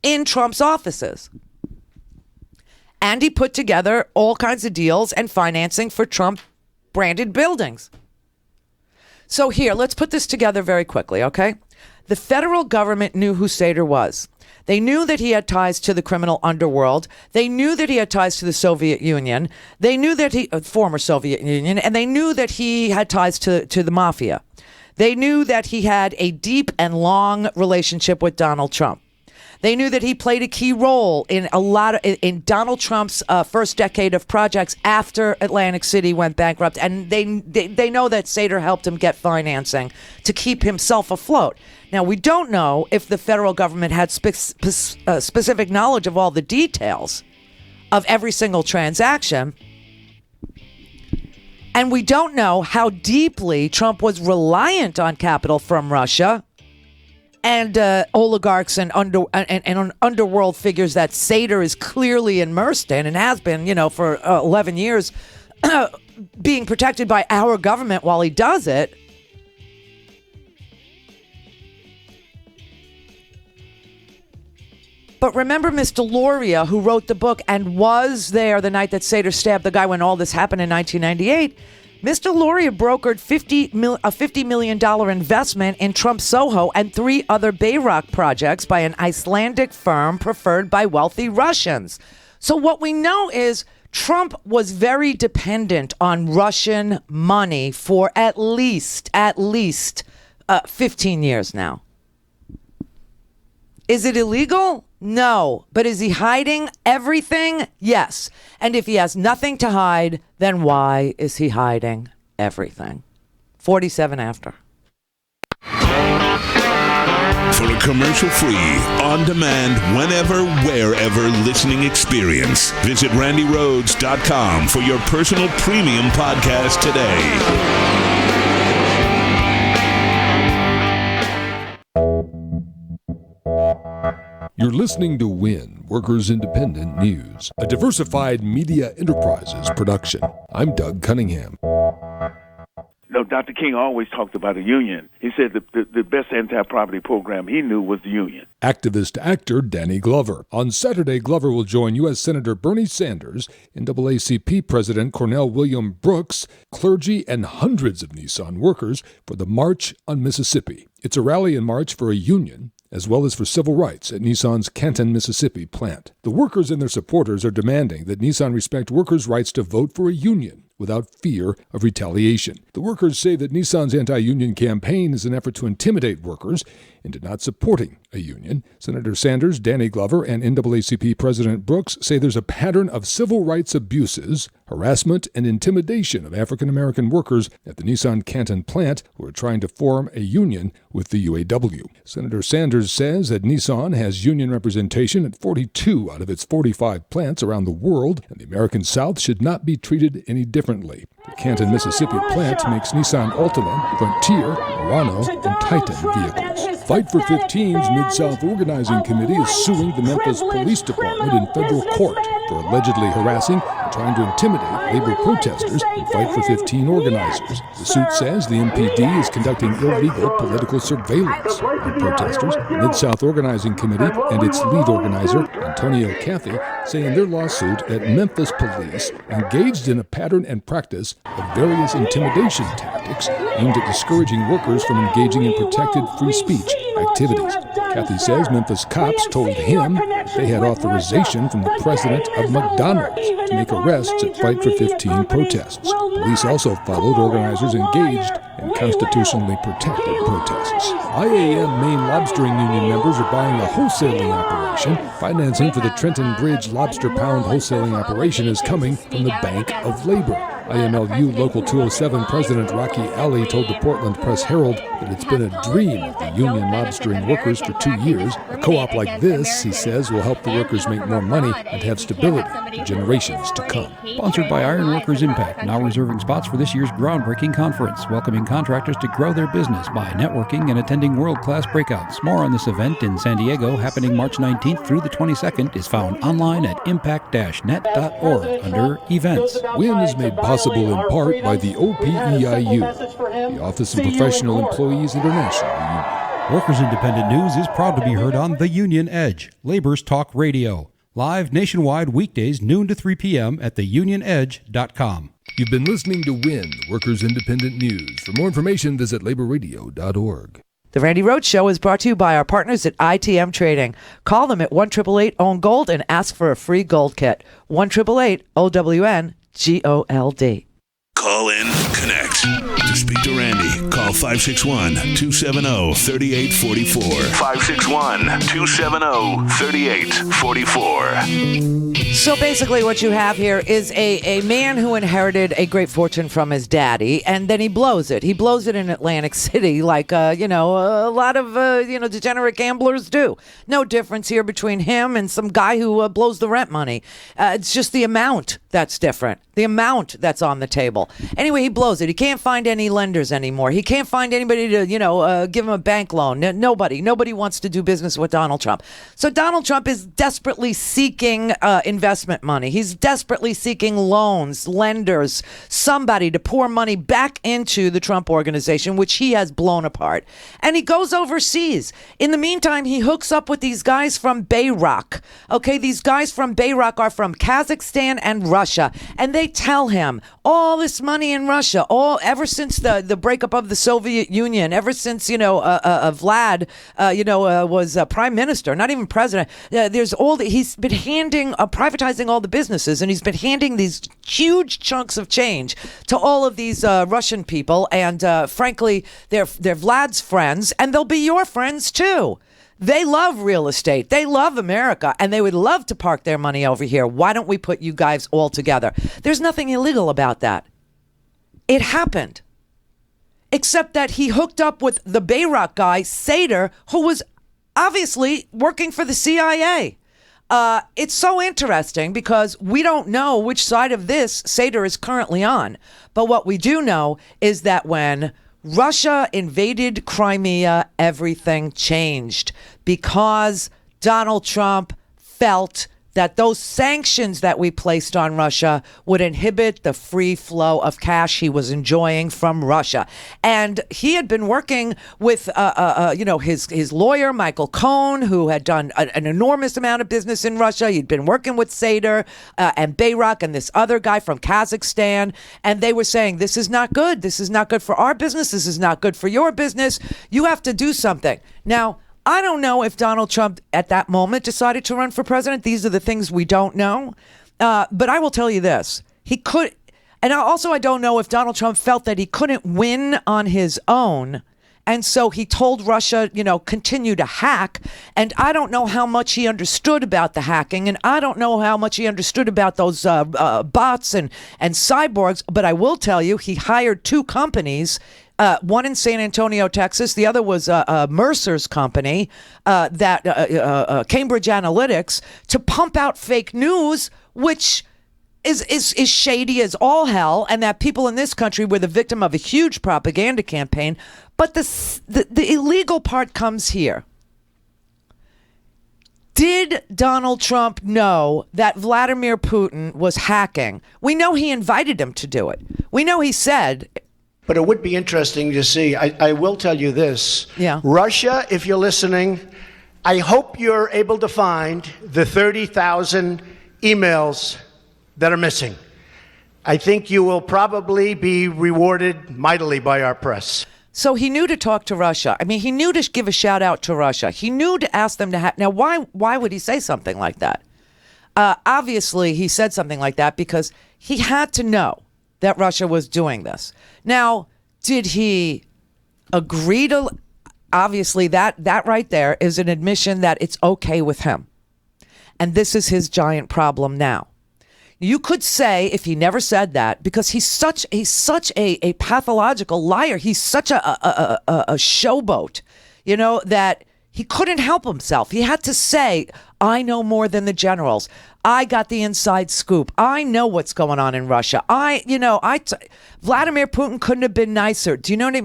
in Trump's offices. And he put together all kinds of deals and financing for Trump branded buildings. So here, let's put this together very quickly, okay? The federal government knew who Seder was. They knew that he had ties to the criminal underworld. They knew that he had ties to the Soviet Union. They knew that former Soviet Union, and they knew that he had ties to the mafia. They knew that he had a deep and long relationship with Donald Trump. They knew that he played a key role in in Donald Trump's first decade of projects after Atlantic City went bankrupt, and they know that Seder helped him get financing to keep himself afloat. Now, we don't know if the federal government had specific knowledge of all the details of every single transaction, and we don't know how deeply Trump was reliant on capital from Russia and oligarchs and underworld figures that Seder is clearly immersed in and has been, for 11 years, being protected by our government while he does it. But remember Miss Deloria, who wrote the book and was there the night that Seder stabbed the guy when all this happened in 1998. Miss Deloria brokered a $50 million investment in Trump Soho and 3 other Bayrock projects by an Icelandic firm preferred by wealthy Russians. So what we know is Trump was very dependent on Russian money for at least 15 years now. Is it illegal? No. But is he hiding everything? Yes. And if he has nothing to hide, then why is he hiding everything? 47 after. For a commercial-free, on-demand, whenever, wherever listening experience, visit randyrhodes.com for your personal premium podcast today. You're listening to WIN, Workers Independent News, a diversified media enterprises production. I'm Doug Cunningham. No, Dr. King always talked about a union. He said the best anti-poverty program he knew was the union. Activist actor Danny Glover. On Saturday, Glover will join U.S. Senator Bernie Sanders, NAACP President Cornell William Brooks, clergy, and hundreds of Nissan workers for the March on Mississippi. It's a rally and march for a union, as well as for civil rights at Nissan's Canton, Mississippi plant. The workers and their supporters are demanding that Nissan respect workers' rights to vote for a union without fear of retaliation. The workers say that Nissan's anti-union campaign is an effort to intimidate workers into not supporting a union. Senator Sanders, Danny Glover, and NAACP President Brooks say there's a pattern of civil rights abuses, harassment, and intimidation of African-American workers at the Nissan Canton plant who are trying to form a union with the UAW. Senator Sanders says that Nissan has union representation at 42 out of its 45 plants around the world, and the American South should not be treated any differently. The Canton, Mississippi plant makes Nissan Altima, Frontier, Murano, and Titan vehicles. Fight for 15's Mid-South Organizing Committee is suing the Memphis Police Department in federal court for allegedly harassing and trying to intimidate labor protesters and Fight for 15 organizers. The suit says the MPD is conducting illegal political surveillance on protesters. The Mid-South Organizing Committee and its lead organizer, Antonio Cathy, say in their lawsuit that Memphis police engaged in a pattern and practice of various intimidation tactics aimed at discouraging workers from engaging in protected free speech activities. Cathy says Memphis cops told him that they had authorization from the president of McDonald's to make arrests at Fight for 15 protests. Police also followed organizers engaged in constitutionally protected protests. IAM Maine Lobstering Union members are buying a wholesaling operation. Financing for the Trenton Bridge Lobster Pound wholesaling operation is coming from the Bank of Labor. IMLU Local 207 President Rocky Alley told the Portland Press-Herald that it's been a dream of the union lobstering workers for 2 years. A co-op like this, he says, will help the workers make more money and have stability for generations to come. Sponsored by Iron Workers Impact, now reserving spots for this year's groundbreaking conference, welcoming contractors to grow their business by networking and attending world-class breakouts. More on this event in San Diego, happening March 19th through the 22nd, is found online at impact-net.org under Events. WIN is made possible in part by the OPEIU, the Office of Professional Employees International Union. Workers Independent News is proud to be heard on The Union Edge, Labor's Talk Radio. Live nationwide weekdays noon to 3 p.m. at theunionedge.com. You've been listening to WIN, Workers Independent News. For more information, visit laborradio.org. The Randi Rhodes Show is brought to you by our partners at ITM Trading. Call them at 1-888-OWN-GOLD and ask for a free gold kit. 1-888-OWN-GOLD. Call in, connect. To speak to Randy, call 561-270-3844. 561-270-3844. So basically what you have here is a man who inherited a great fortune from his daddy, and then he blows it. He blows it in Atlantic City like, a lot of, degenerate gamblers do. No difference here between him and some guy who blows the rent money. It's just the amount that's different. The amount that's on the table. Anyway, he blows it. He can't find any lenders anymore. He can't find anybody to, give him a bank loan. Nobody wants to do business with Donald Trump. So Donald Trump is desperately seeking investment money. He's desperately seeking loans, lenders, somebody to pour money back into the Trump organization, which he has blown apart. And he goes overseas. In the meantime, he hooks up with these guys from Bayrock. Okay, these guys from Bayrock are from Kazakhstan and Russia. And they tell him all this money in Russia, ever since the breakup of the Soviet Union, ever since Vlad was prime minister, not even president. He's been privatizing all the businesses, and he's been handing these huge chunks of change to all of these Russian people, and frankly, they're Vlad's friends, and they'll be your friends too. They love real estate. They love America, and they would love to park their money over here. Why don't we put you guys all together? There's nothing illegal about that. It happened. Except that he hooked up with the Bayrock guy, Seder, who was obviously working for the CIA. It's so interesting because we don't know which side of this Seder is currently on. But what we do know is that when Russia invaded Crimea, everything changed because Donald Trump felt that those sanctions that we placed on Russia would inhibit the free flow of cash he was enjoying from Russia. And he had been working with, his lawyer, Michael Cohen, who had done an enormous amount of business in Russia. He'd been working with Seder and Bayrock and this other guy from Kazakhstan. And they were saying, this is not good. This is not good for our business. This is not good for your business. You have to do something. Now, I don't know if Donald Trump at that moment decided to run for president. These are the things we don't know. But I will tell you this. He could. And I don't know if Donald Trump felt that he couldn't win on his own. And so he told Russia, continue to hack. And I don't know how much he understood about the hacking. And I don't know how much he understood about those bots and cyborgs. But I will tell you, he hired two companies. One in San Antonio, Texas. The other was Mercer's company, Cambridge Analytics, to pump out fake news, which is shady as all hell, and that people in this country were the victim of a huge propaganda campaign. But the illegal part comes here. Did Donald Trump know that Vladimir Putin was hacking? We know he invited him to do it. We know he said... But it would be interesting to see. I will tell you this. Yeah. Russia, if you're listening, I hope you're able to find the 30,000 emails that are missing. I think you will probably be rewarded mightily by our press. So he knew to talk to Russia. I mean, he knew to give a shout out to Russia. He knew to ask them to have. Now, why would he say something like that? Obviously, he said something like that because he had to know that Russia was doing this. Now, did he agree to? Obviously, that right there is an admission that it's okay with him. And this is his giant problem now. You could say if he never said that, because he's such a pathological liar. He's such a showboat, that he couldn't help himself. He had to say, I know more than the generals. I got the inside scoop. I know what's going on in Russia. Vladimir Putin couldn't have been nicer. Do you know what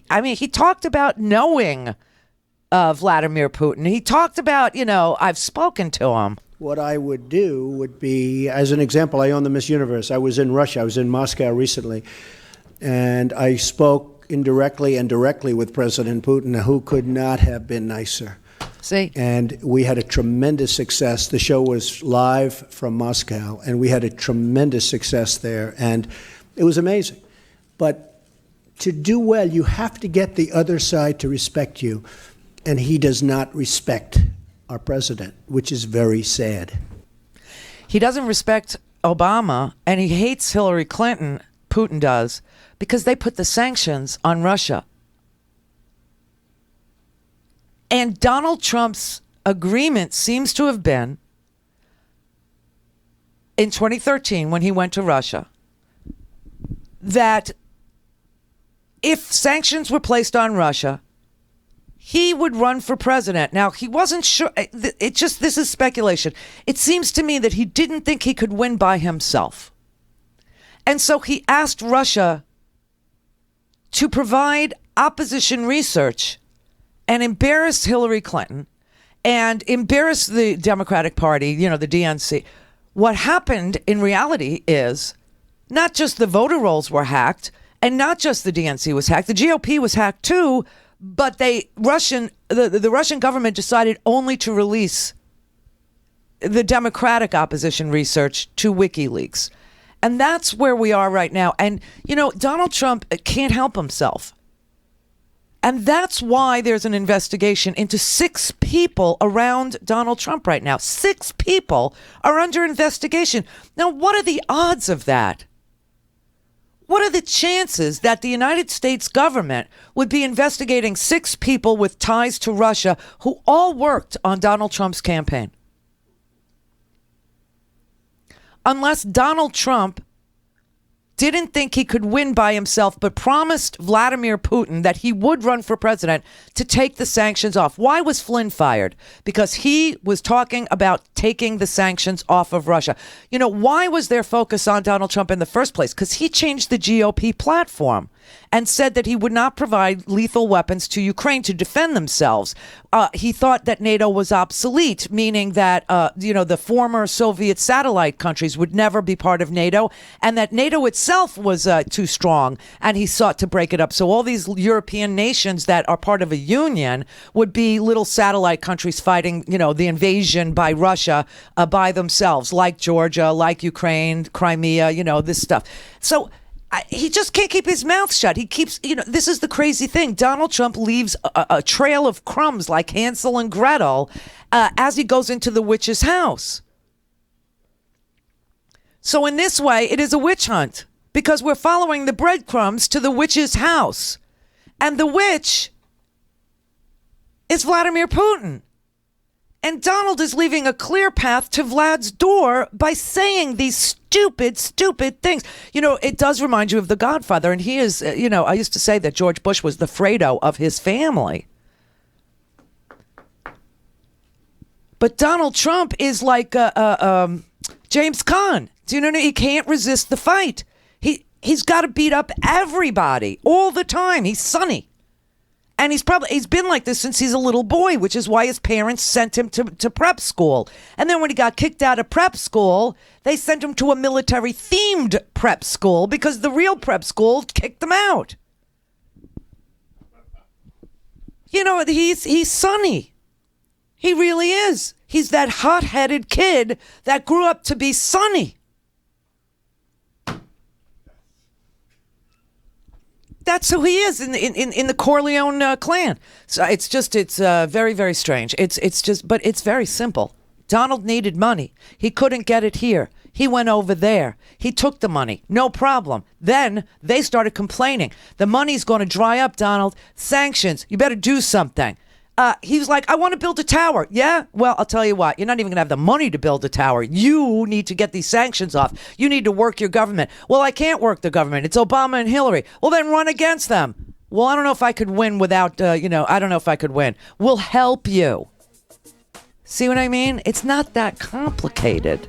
I mean? He talked about knowing Vladimir Putin. He talked about, I've spoken to him. What I would do would be, as an example, I own the Miss Universe. I was in Russia. I was in Moscow recently. And I spoke indirectly and directly with President Putin, who could not have been nicer. See? And we had a tremendous success. The show was live from Moscow, and we had a tremendous success there. And it was amazing. But to do well, you have to get the other side to respect you. And he does not respect our president, which is very sad. He doesn't respect Obama, and he hates Hillary Clinton, Putin does, because they put the sanctions on Russia. And Donald Trump's agreement seems to have been, in 2013, when he went to Russia, that if sanctions were placed on Russia, he would run for president. Now, he wasn't sure. This is speculation. It seems to me that he didn't think he could win by himself. And so he asked Russia to provide opposition research and embarrass Hillary Clinton and embarrass the Democratic Party, the DNC. What happened in reality is not just the voter rolls were hacked and not just the DNC was hacked. The GOP was hacked too. But the Russian government decided only to release the Democratic opposition research to WikiLeaks. And that's where we are right now. And, Donald Trump can't help himself. And that's why there's an investigation into 6 people around Donald Trump right now. 6 people are under investigation. Now, what are the odds of that? What are the chances that the United States government would be investigating 6 people with ties to Russia who all worked on Donald Trump's campaign? Unless Donald Trump didn't think he could win by himself, but promised Vladimir Putin that he would run for president to take the sanctions off. Why was Flynn fired? Because he was talking about taking the sanctions off of Russia. You know, why was their focus on Donald Trump in the first place? Because he changed the GOP platform and said that he would not provide lethal weapons to Ukraine to defend themselves. He thought that NATO was obsolete, meaning that, the former Soviet satellite countries would never be part of NATO, and that NATO itself was too strong, and he sought to break it up. So all these European nations that are part of a union would be little satellite countries fighting, the invasion by Russia by themselves, like Georgia, like Ukraine, Crimea, this stuff. So he just can't keep his mouth shut. He keeps, this is the crazy thing. Donald Trump leaves a trail of crumbs like Hansel and Gretel as he goes into the witch's house. So in this way, it is a witch hunt because we're following the breadcrumbs to the witch's house. And the witch is Vladimir Putin. And Donald is leaving a clear path to Vlad's door by saying these stupid things. It does remind you of The Godfather. And he is, I used to say that George Bush was the Fredo of his family. But Donald Trump is like James Caan. Do you know? He can't resist the fight. He's got to beat up everybody all the time. He's Sonny. And he's been like this since he's a little boy, which is why his parents sent him to prep school. And then when he got kicked out of prep school, they sent him to a military-themed prep school because the real prep school kicked him out. He's Sonny. He really is. He's that hot-headed kid that grew up to be Sonny. That's who he is in the Corleone clan. So it's very, very strange. But it's very simple. Donald needed money. He couldn't get it here. He went over there. He took the money. No problem. Then they started complaining. The money's going to dry up, Donald. Sanctions. You better do something. He was like, I want to build a tower. Yeah? Well, I'll tell you what. You're not even going to have the money to build a tower. You need to get these sanctions off. You need to work your government. Well, I can't work the government. It's Obama and Hillary. Well, then run against them. Well, I don't know if I could win without, I don't know if I could win. We'll help you. See what I mean? It's not that complicated.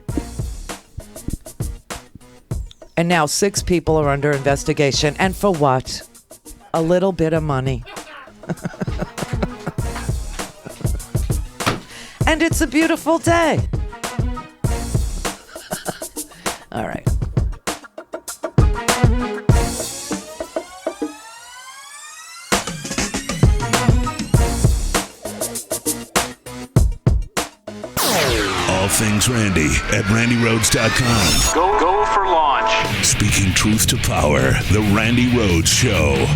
And now 6 people are under investigation. And for what? A little bit of money. And it's a beautiful day. All right. All things Randy at randyrhodes.com. Go for launch. Speaking truth to power, The Randy Rhodes Show.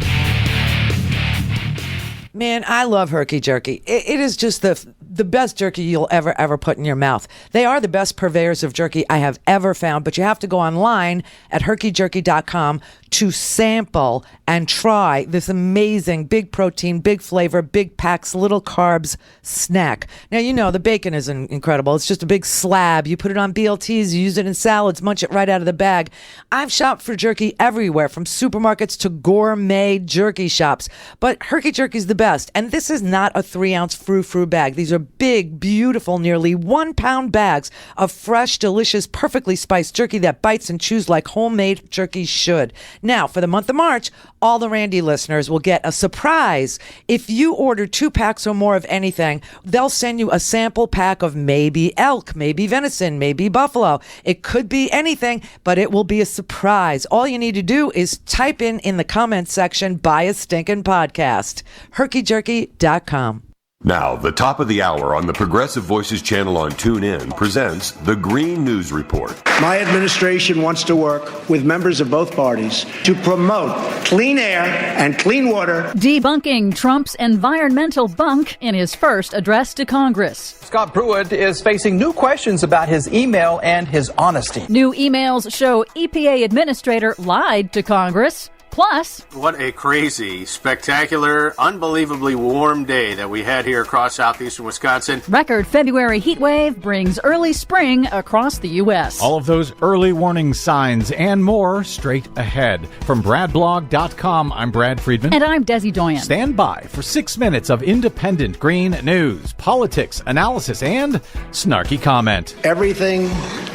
Man, I love Herky Jerky. It is just the best jerky you'll ever put in your mouth. They are the best purveyors of jerky I have ever found, but you have to go online at herkyjerky.com to sample and try this amazing big protein, big flavor, big packs, little carbs snack. Now, the bacon is incredible. It's just a big slab. You put it on BLTs, you use it in salads, munch it right out of the bag. I've shopped for jerky everywhere, from supermarkets to gourmet jerky shops, but Herky Jerky is the best. And this is not a 3-ounce frou-frou bag. These are big, beautiful, nearly 1-pound bags of fresh, delicious, perfectly spiced jerky that bites and chews like homemade jerky should. Now, for the month of March, all the Randy listeners will get a surprise. If you order 2 packs or more of anything, they'll send you a sample pack of maybe elk, maybe venison, maybe buffalo. It could be anything, but it will be a surprise. All you need to do is type in the comments section, buy a stinking podcast. herkyjerky.com. Now, the top of the hour on the Progressive Voices channel on TuneIn presents the Green News Report. My administration wants to work with members of both parties to promote clean air and clean water. Debunking Trump's environmental bunk in his first address to Congress. Scott Pruitt is facing new questions about his email and his honesty. New emails show EPA administrator lied to Congress. Plus, what a crazy, spectacular, unbelievably warm day that we had here across southeastern Wisconsin. Record February heat wave brings early spring across the U.S. All of those early warning signs and more straight ahead. From BradBlog.com, I'm Brad Friedman. And I'm Desi Doyen. Stand by for 6 minutes of independent green news, politics, analysis, and snarky comment. Everything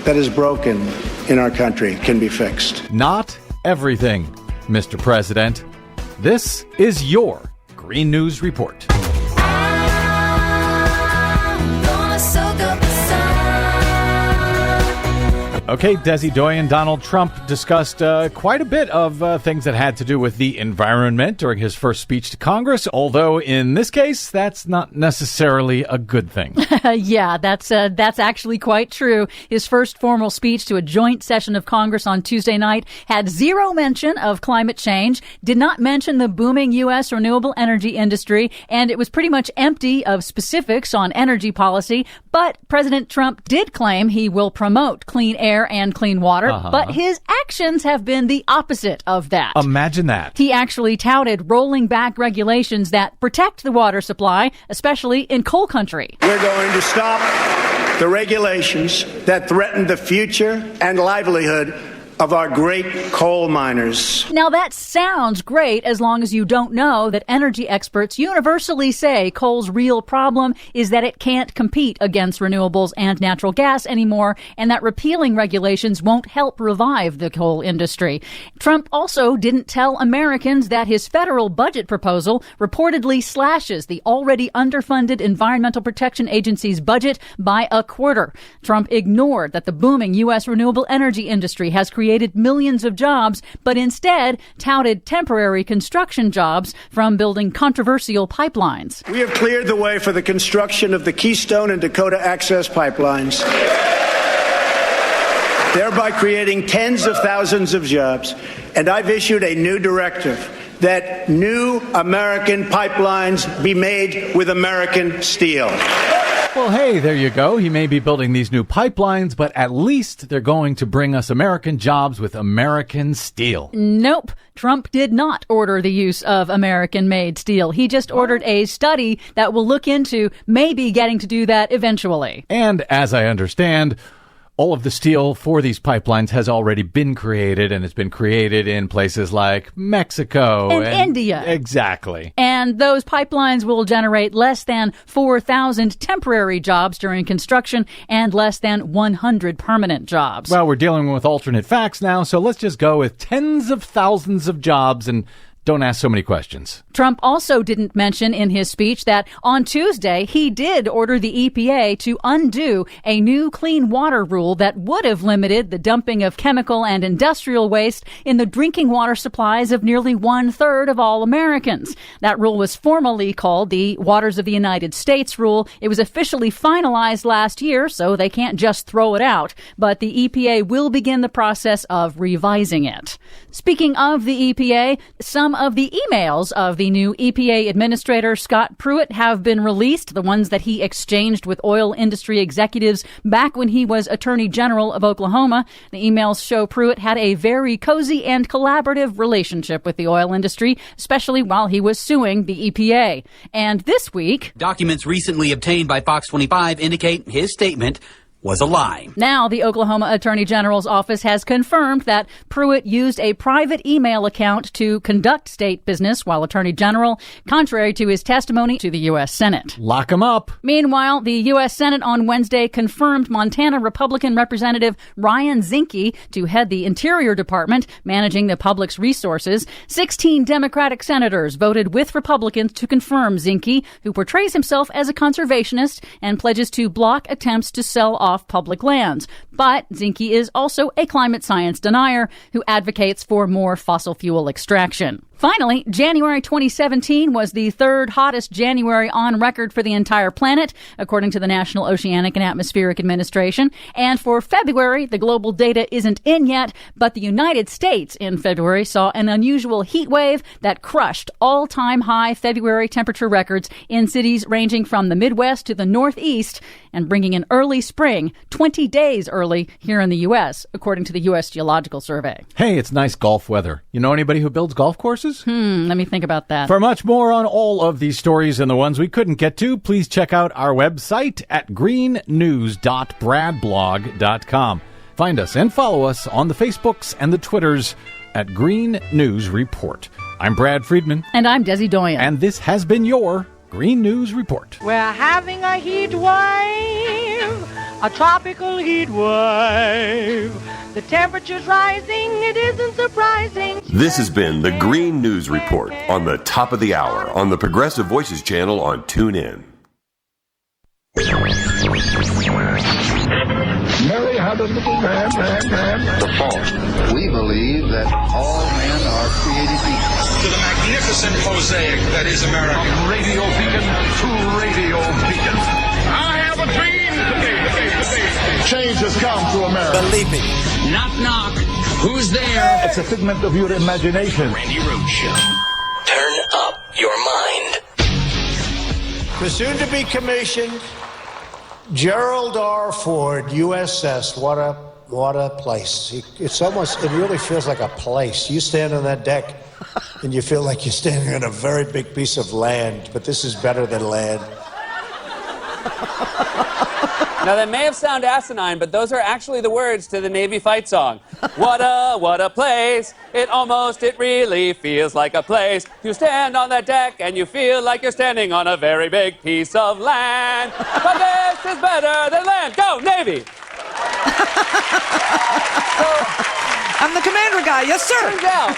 that is broken in our country can be fixed. Not everything, Mr. President. This is your Green News Report. Okay, Desi Doyen, Donald Trump discussed quite a bit of things that had to do with the environment during his first speech to Congress, although in this case, that's not necessarily a good thing. Yeah, that's actually quite true. His first formal speech to a joint session of Congress on Tuesday night had zero mention of climate change, did not mention the booming U.S. renewable energy industry, and it was pretty much empty of specifics on energy policy. But President Trump did claim he will promote clean air and clean water, but his actions have been the opposite of that. Imagine that. He actually touted rolling back regulations that protect the water supply, especially in coal country. We're going to stop the regulations that threaten the future and livelihood of our great coal miners. Now that sounds great as long as you don't know that energy experts universally say coal's real problem is that it can't compete against renewables and natural gas anymore, and that repealing regulations won't help revive the coal industry. Trump also didn't tell Americans that his federal budget proposal reportedly slashes the already underfunded Environmental Protection Agency's budget by a quarter. Trump ignored that the booming U.S. renewable energy industry has created millions of jobs, but instead touted temporary construction jobs from building controversial pipelines. We have cleared the way for the construction of the Keystone and Dakota Access pipelines, thereby creating tens of thousands of jobs. And I've issued a new directive that new American pipelines be made with American steel. Well, hey, there you go. He may be building these new pipelines, but at least they're going to bring us American jobs with American steel. Nope. Trump did not order the use of American-made steel. He just ordered a study that will look into maybe getting to do that eventually. And as I understand, all of the steel for these pipelines has already been created, and it's been created in places like Mexico and India. Exactly. And those pipelines will generate less than 4,000 temporary jobs during construction and less than 100 permanent jobs. Well, we're dealing with alternate facts now, so let's just go with tens of thousands of jobs and don't ask so many questions. Trump also didn't mention in his speech that on Tuesday, he did order the EPA to undo a new clean water rule that would have limited the dumping of chemical and industrial waste in the drinking water supplies of nearly 1/3 of all Americans. That rule was formally called the Waters of the United States rule. It was officially finalized last year, so they can't just throw it out. But the EPA will begin the process of revising it. Speaking of the EPA, some of the emails of the new EPA Administrator Scott Pruitt have been released, the ones that he exchanged with oil industry executives back when he was Attorney General of Oklahoma. The emails show Pruitt had a very cozy and collaborative relationship with the oil industry, especially while he was suing the EPA. And this week, documents recently obtained by Fox 25 indicate his statement was a lie. Now, the Oklahoma Attorney General's office has confirmed that Pruitt used a private email account to conduct state business while Attorney General, contrary to his testimony to the U.S. Senate. Lock him up. Meanwhile, the U.S. Senate on Wednesday confirmed Montana Republican Representative Ryan Zinke to head the Interior Department, managing the public's resources. 16 Democratic senators voted with Republicans to confirm Zinke, who portrays himself as a conservationist and pledges to block attempts to sell off public lands. But Zinke is also a climate science denier who advocates for more fossil fuel extraction. Finally, January 2017 was the third hottest January on record for the entire planet, according to the National Oceanic and Atmospheric Administration. And for February, the global data isn't in yet, but the United States in February saw an unusual heat wave that crushed all-time high February temperature records in cities ranging from the Midwest to the Northeast and bringing an early spring 20 days early here in the U.S., according to the U.S. Geological Survey. Hey, it's nice golf weather. You know anybody who builds golf courses? Let me think about that. For much more on all of these stories and the ones we couldn't get to, please check out our website at greennews.bradblog.com. Find us and follow us on the Facebooks and the Twitters at Green News Report. I'm Brad Friedman. And I'm Desi Doyen. And this has been your Green News Report. We're having a heat wave, a tropical heat wave. The temperature's rising, it isn't surprising. This has been the Green News Report on the top of the hour on the Progressive Voices channel on TuneIn. Mary had a little man. The fault. We believe that all men are created equal. To the magnificent mosaic that is America. From radio beacon to radio beacon. I have a dream. Change has come to America. Believe me. Knock, knock. Who's there? It's a figment of your imagination. Randi Rhodes Show. Turn up your mind. The soon-to-be commissioned Gerald R. Ford, USS. What a place. It really feels like a place. You stand on that deck and you feel like you're standing on a very big piece of land, but this is better than land. Now, that may have sounded asinine, but those are actually the words to the Navy fight song. What a place. It really feels like a place. You stand on that deck and you feel like you're standing on a very big piece of land. But this is better than land. Go, Navy! I'm the commander guy. Yes, sir. Turns out,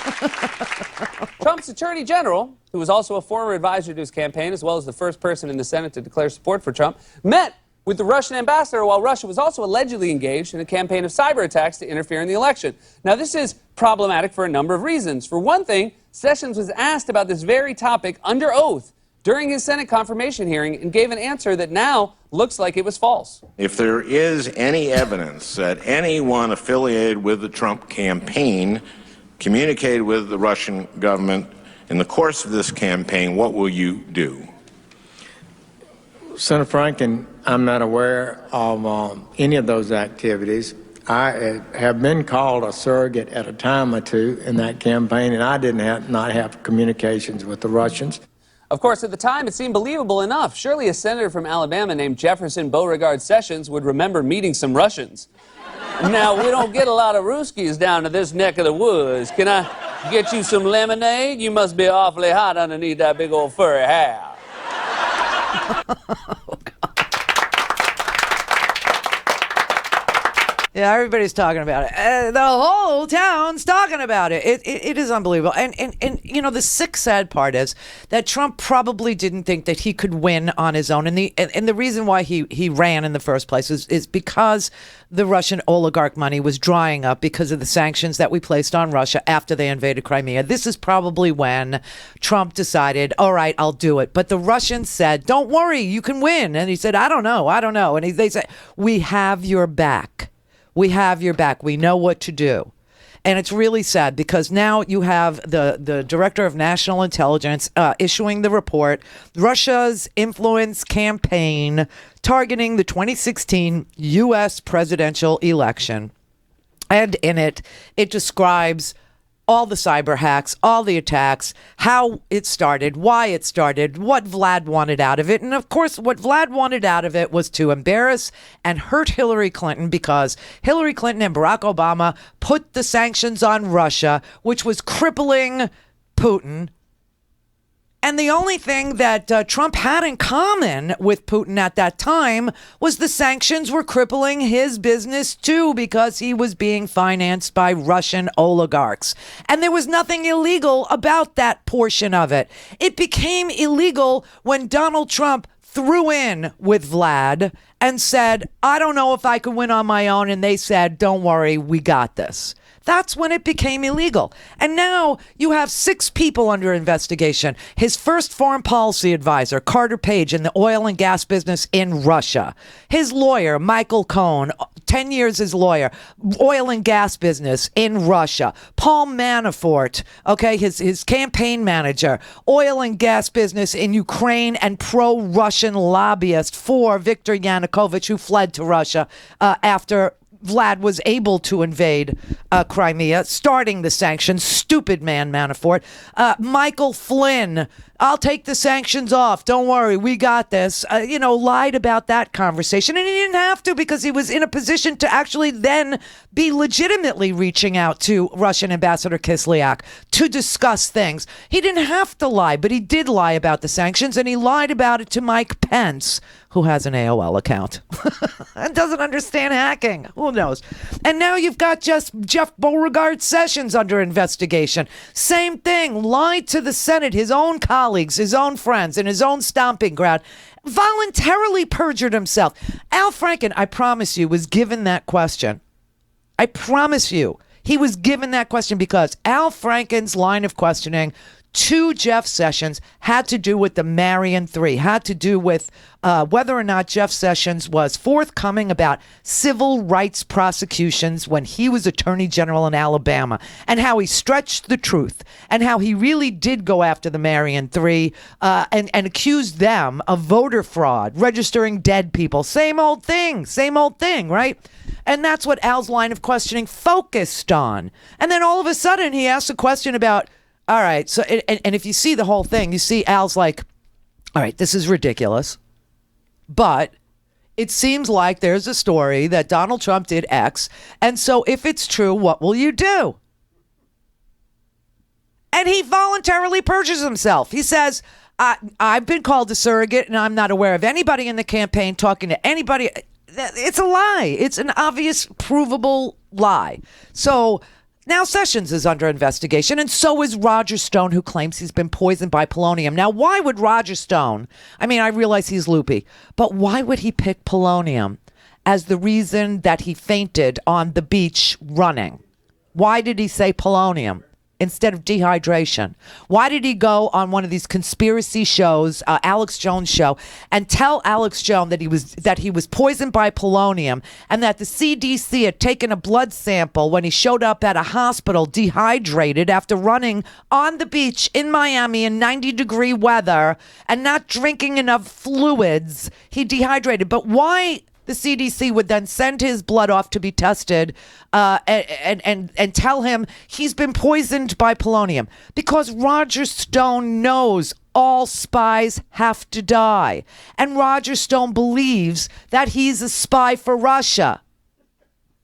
Trump's Attorney General, who was also a former advisor to his campaign, as well as the first person in the Senate to declare support for Trump, met with the Russian ambassador while Russia was also allegedly engaged in a campaign of cyber attacks to interfere in the election. Now, this is problematic for a number of reasons. For one thing, Sessions was asked about this very topic under oath during his Senate confirmation hearing and gave an answer that now looks like it was false. If there is any evidence that anyone affiliated with the Trump campaign communicated with the Russian government in the course of this campaign, what will you do? Senator Franken, I'm not aware of any of those activities. I have been called a surrogate at a time or two in that campaign, and I did not have communications with the Russians. Of course, at the time, it seemed believable enough. Surely a senator from Alabama named Jefferson Beauregard Sessions would remember meeting some Russians. Now, we don't get a lot of Ruskies down to this neck of the woods. Can I get you some lemonade? You must be awfully hot underneath that big old furry hair. Yeah, everybody's talking about it. The whole town's talking about it. It is unbelievable. And you know, the sick, sad part is that Trump probably didn't think that he could win on his own. And the reason why he ran in the first place is because the Russian oligarch money was drying up because of the sanctions that we placed on Russia after they invaded Crimea. This is probably when Trump decided, all right, I'll do it. But the Russians said, don't worry, you can win. And he said, I don't know. And they said, we have your back. We have your back. We know what to do. And it's really sad because now you have the Director of National Intelligence issuing the report, Russia's influence campaign targeting the 2016 U.S. presidential election. And in it describes all the cyber hacks, all the attacks, how it started, why it started, what Vlad wanted out of it. And of course, what Vlad wanted out of it was to embarrass and hurt Hillary Clinton because Hillary Clinton and Barack Obama put the sanctions on Russia, which was crippling Putin. And the only thing that Trump had in common with Putin at that time was the sanctions were crippling his business too because he was being financed by Russian oligarchs. And there was nothing illegal about that portion of it. It became illegal when Donald Trump threw in with Vlad and said, I don't know if I can win on my own. And they said, don't worry, we got this. That's when it became illegal. And now you have 6 people under investigation. His first foreign policy advisor, Carter Page, in the oil and gas business in Russia. His lawyer, Michael Cohen, 10 years as lawyer, oil and gas business in Russia. Paul Manafort, okay, his campaign manager, oil and gas business in Ukraine, and pro-Russian lobbyist for Viktor Yanukovych, who fled to Russia after Vlad was able to invade Crimea, starting the sanctions. Stupid man, Manafort. Michael Flynn, I'll take the sanctions off. Don't worry, we got this. Lied about that conversation. And he didn't have to, because he was in a position to actually then be legitimately reaching out to Russian Ambassador Kislyak to discuss things. He didn't have to lie, but he did lie about the sanctions, and he lied about it to Mike Pence, who has an AOL account and doesn't understand hacking. Who knows? And now you've got just Jeff Beauregard Sessions under investigation. Same thing. Lied to the Senate, his own colleagues, his own friends, in his own stomping ground. Voluntarily perjured himself. Al Franken, I promise you, was given that question. I promise you. He was given that question because Al Franken's line of questioning to Jeff Sessions had to do with the Marion 3, had to do with whether or not Jeff Sessions was forthcoming about civil rights prosecutions when he was Attorney General in Alabama, and how he stretched the truth, and how he really did go after the Marion 3 and accused them of voter fraud, registering dead people. Same old thing, right? And that's what Al's line of questioning focused on. And then all of a sudden he asks a question about, all right, so, and if you see the whole thing, you see Al's like, all right, this is ridiculous, but it seems like there's a story that Donald Trump did X, and so if it's true, what will you do? And he voluntarily perjures himself. He says, I've been called a surrogate, and I'm not aware of anybody in the campaign talking to anybody. It's a lie. It's an obvious, provable lie. So now Sessions is under investigation, and so is Roger Stone, who claims he's been poisoned by polonium. Now, why would Roger Stone, I mean, I realize he's loopy, but why would he pick polonium as the reason that he fainted on the beach running? Why did he say polonium instead of dehydration? Why did he go on one of these conspiracy shows, Alex Jones show, and tell Alex Jones that he was poisoned by polonium, and that the CDC had taken a blood sample when he showed up at a hospital dehydrated after running on the beach in Miami in 90-degree weather and not drinking enough fluids? He dehydrated. But why the CDC would then send his blood off to be tested and tell him he's been poisoned by polonium? Because Roger Stone knows all spies have to die. And Roger Stone believes that he's a spy for Russia.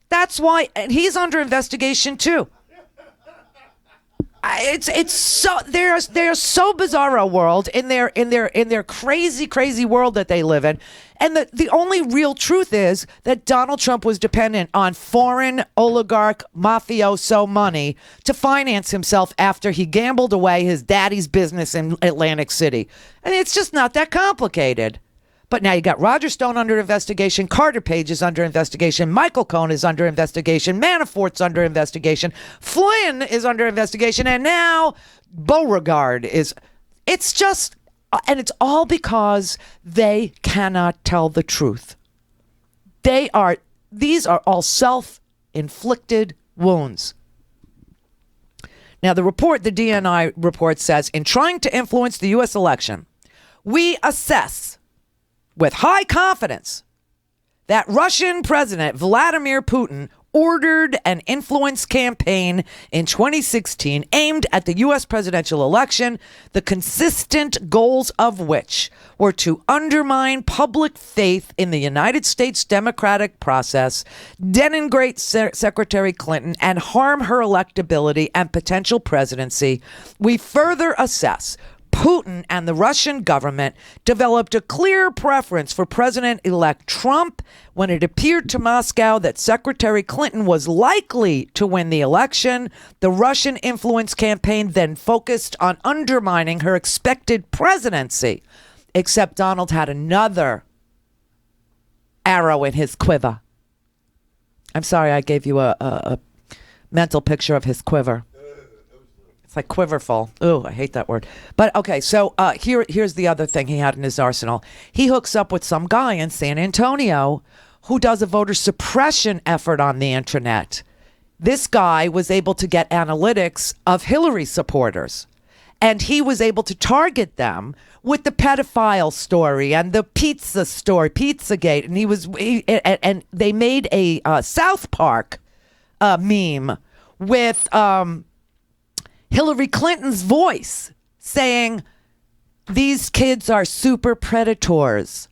That's why, and he's under investigation too. It's so they're so bizarro world in their crazy world that they live in, and the only real truth is that Donald Trump was dependent on foreign oligarch mafioso money to finance himself after he gambled away his daddy's business in Atlantic City. And it's just not that complicated. But now you got Roger Stone under investigation, Carter Page is under investigation, Michael Cohen is under investigation, Manafort's under investigation, Flynn is under investigation, and now Beauregard is. It's just, and it's all because they cannot tell the truth. These are all self-inflicted wounds. Now the DNI report says, in trying to influence the U.S. election, we assess with high confidence that Russian President Vladimir Putin ordered an influence campaign in 2016 aimed at the U.S. presidential election, the consistent goals of which were to undermine public faith in the United States democratic process, denigrate Secretary Clinton, and harm her electability and potential presidency. We further assess Putin and the Russian government developed a clear preference for President-elect Trump when it appeared to Moscow that Secretary Clinton was likely to win the election. The Russian influence campaign then focused on undermining her expected presidency. Except Donald had another arrow in his quiver. I'm sorry I gave you a mental picture of his quiver. It's like quiverful. Ooh, I hate that word. But okay, so here's the other thing he had in his arsenal. He hooks up with some guy in San Antonio who does a voter suppression effort on the internet. This guy was able to get analytics of Hillary supporters, and he was able to target them with the pedophile story and the pizza story, Pizzagate, and they made a South Park meme with Hillary Clinton's voice saying these kids are super predators,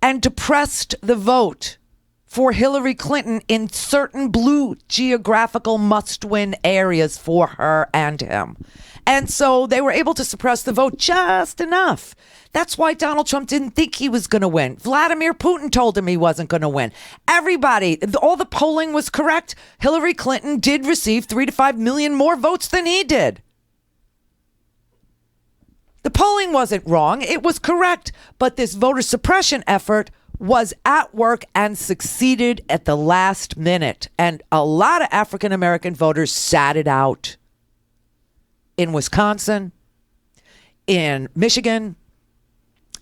and depressed the vote for Hillary Clinton in certain blue geographical must-win areas for her and him. And so they were able to suppress the vote just enough. That's why Donald Trump didn't think he was going to win. Vladimir Putin told him he wasn't going to win. Everybody, all the polling was correct. Hillary Clinton did receive 3 to 5 million more votes than he did. The polling wasn't wrong. It was correct. But this voter suppression effort was at work and succeeded at the last minute. And a lot of African American voters sat it out. In Wisconsin, in Michigan,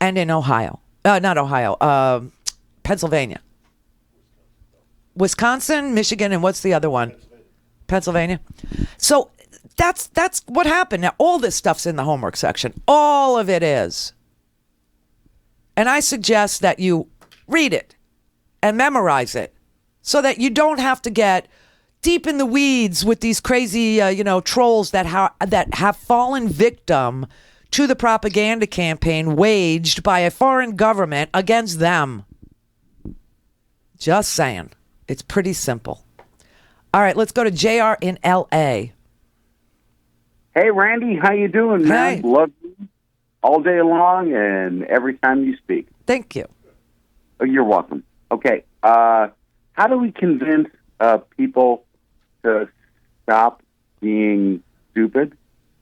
and in Ohio. Pennsylvania. Wisconsin, Michigan, and what's the other one? Pennsylvania. So that's what happened. Now, all this stuff's in the homework section. All of it is. And I suggest that you read it and memorize it so that you don't have to get deep in the weeds with these crazy, trolls that have fallen victim to the propaganda campaign waged by a foreign government against them. Just saying. It's pretty simple. All right, let's go to JR in L.A. Hey, Randy, how you doing, man? Hey. Love you all day long and every time you speak. Thank you. Oh, you're welcome. Okay, how do we convince people to stop being stupid?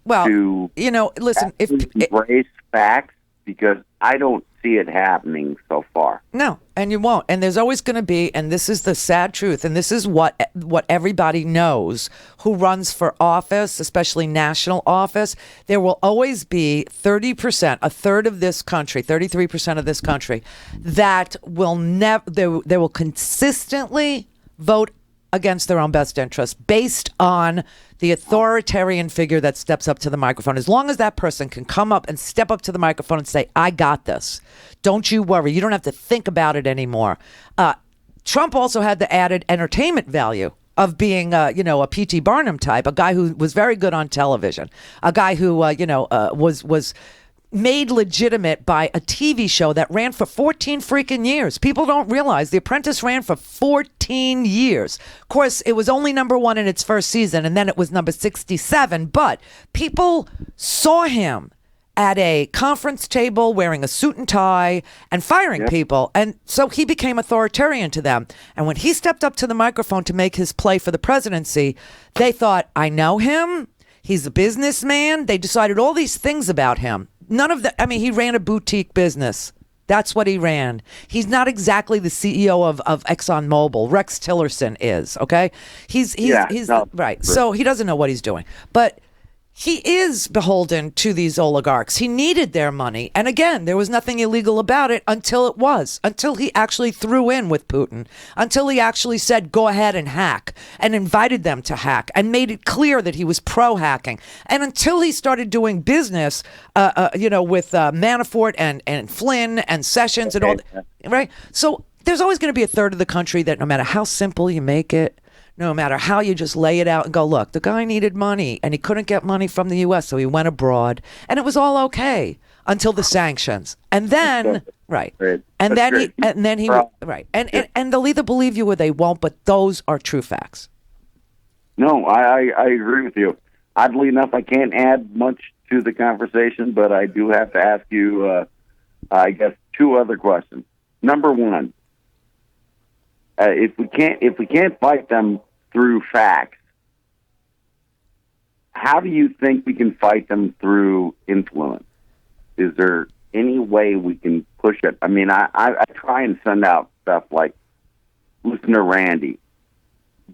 Well, listen, if embrace facts, because I don't see it happening so far. No, and you won't. And there's always going to be, and this is the sad truth, and this is what everybody knows who runs for office, especially national office. There will always be 30%, a third of this country, 33% of this country, that will they will consistently vote against their own best interest based on the authoritarian figure that steps up to the microphone. As long as that person can come up and step up to the microphone and say, I got this. Don't you worry. You don't have to think about it anymore. Trump also had the added entertainment value of being, a P.T. Barnum type, a guy who was very good on television, a guy who, was made legitimate by a TV show that ran for 14 freaking years. People don't realize The Apprentice ran for 14 years. Of course, it was only number 1 in its first season, and then it was number 67. But people saw him at a conference table wearing a suit and tie and firing people. And so he became authoritarian to them. And when he stepped up to the microphone to make his play for the presidency, they thought, I know him. He's a businessman. They decided all these things about him. None of that. I mean, he ran a boutique business. That's what he ran. He's not exactly the CEO of ExxonMobil. Rex Tillerson is, okay? He's right. So he doesn't know what he's doing. But he is beholden to these oligarchs. He needed their money. And again, there was nothing illegal about it until he actually threw in with Putin, until he actually said, go ahead and hack, and invited them to hack and made it clear that he was pro-hacking. And until he started doing business, with Manafort and Flynn and Sessions and all that, right? So there's always going to be a third of the country that no matter how simple you make it, no matter how you just lay it out and go, look, the guy needed money and he couldn't get money from the U.S., so he went abroad. And it was all okay until the sanctions. And then, And they'll either believe you or they won't, but those are true facts. No, I agree with you. Oddly enough, I can't add much to the conversation, but I do have to ask you, I guess, 2 other questions. Number 1, if we can't fight them through facts, how do you think we can fight them through influence? Is there any way we can push it? I mean, I try and send out stuff like, listen to Randy,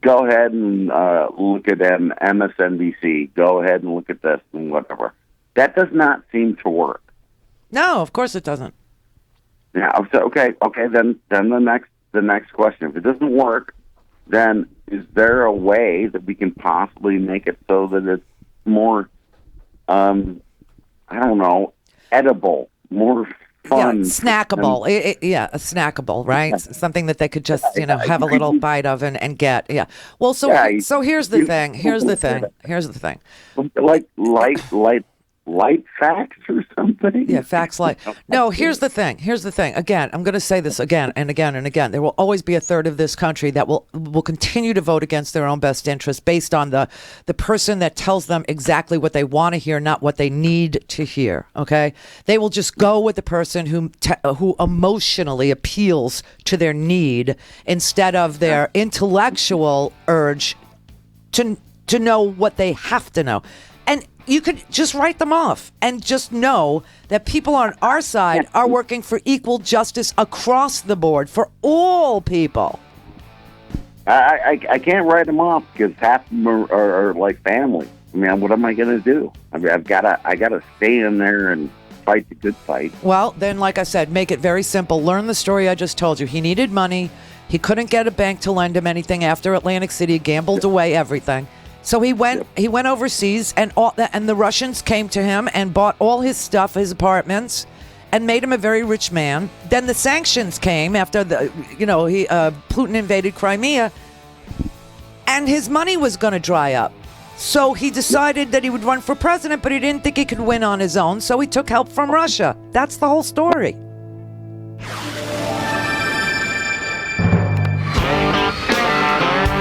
go ahead and look at MSNBC. Go ahead and look at this and whatever. That does not seem to work. No, of course it doesn't. Yeah. So, okay. Then the next question: if it doesn't work, then is there a way that we can possibly make it so that it's more, I don't know, edible, more fun, snackable? Snackable, right? Something that they could just have a little bite of and get. Yeah. Well, so here's the thing. Here's the thing. Light facts or something? Yeah, facts light. No, here's the thing. Again, I'm going to say this again and again and again. There will always be a third of this country that will continue to vote against their own best interest based on the person that tells them exactly what they want to hear, not what they need to hear. Okay? They will just go with the person who emotionally appeals to their need instead of their intellectual urge to know what they have to know. And you could just write them off and just know that people on our side are working for equal justice across the board for all people. I can't write them off because half of them are like family. I mean, what am I going to do? I mean, I gotta stay in there and fight the good fight. Well, then, like I said, make it very simple. Learn the story I just told you. He needed money. He couldn't get a bank to lend him anything after Atlantic City, gambled away everything. So he went overseas, and the Russians came to him and bought all his stuff, his apartments, and made him a very rich man. Then the sanctions came after Putin invaded Crimea, and his money was going to dry up. So he decided that he would run for president, but he didn't think he could win on his own, so he took help from Russia. That's the whole story.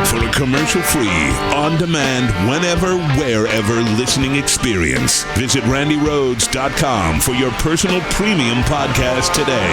For a commercial-free, on-demand, whenever, wherever listening experience, visit randyrhodes.com for your personal premium podcast today.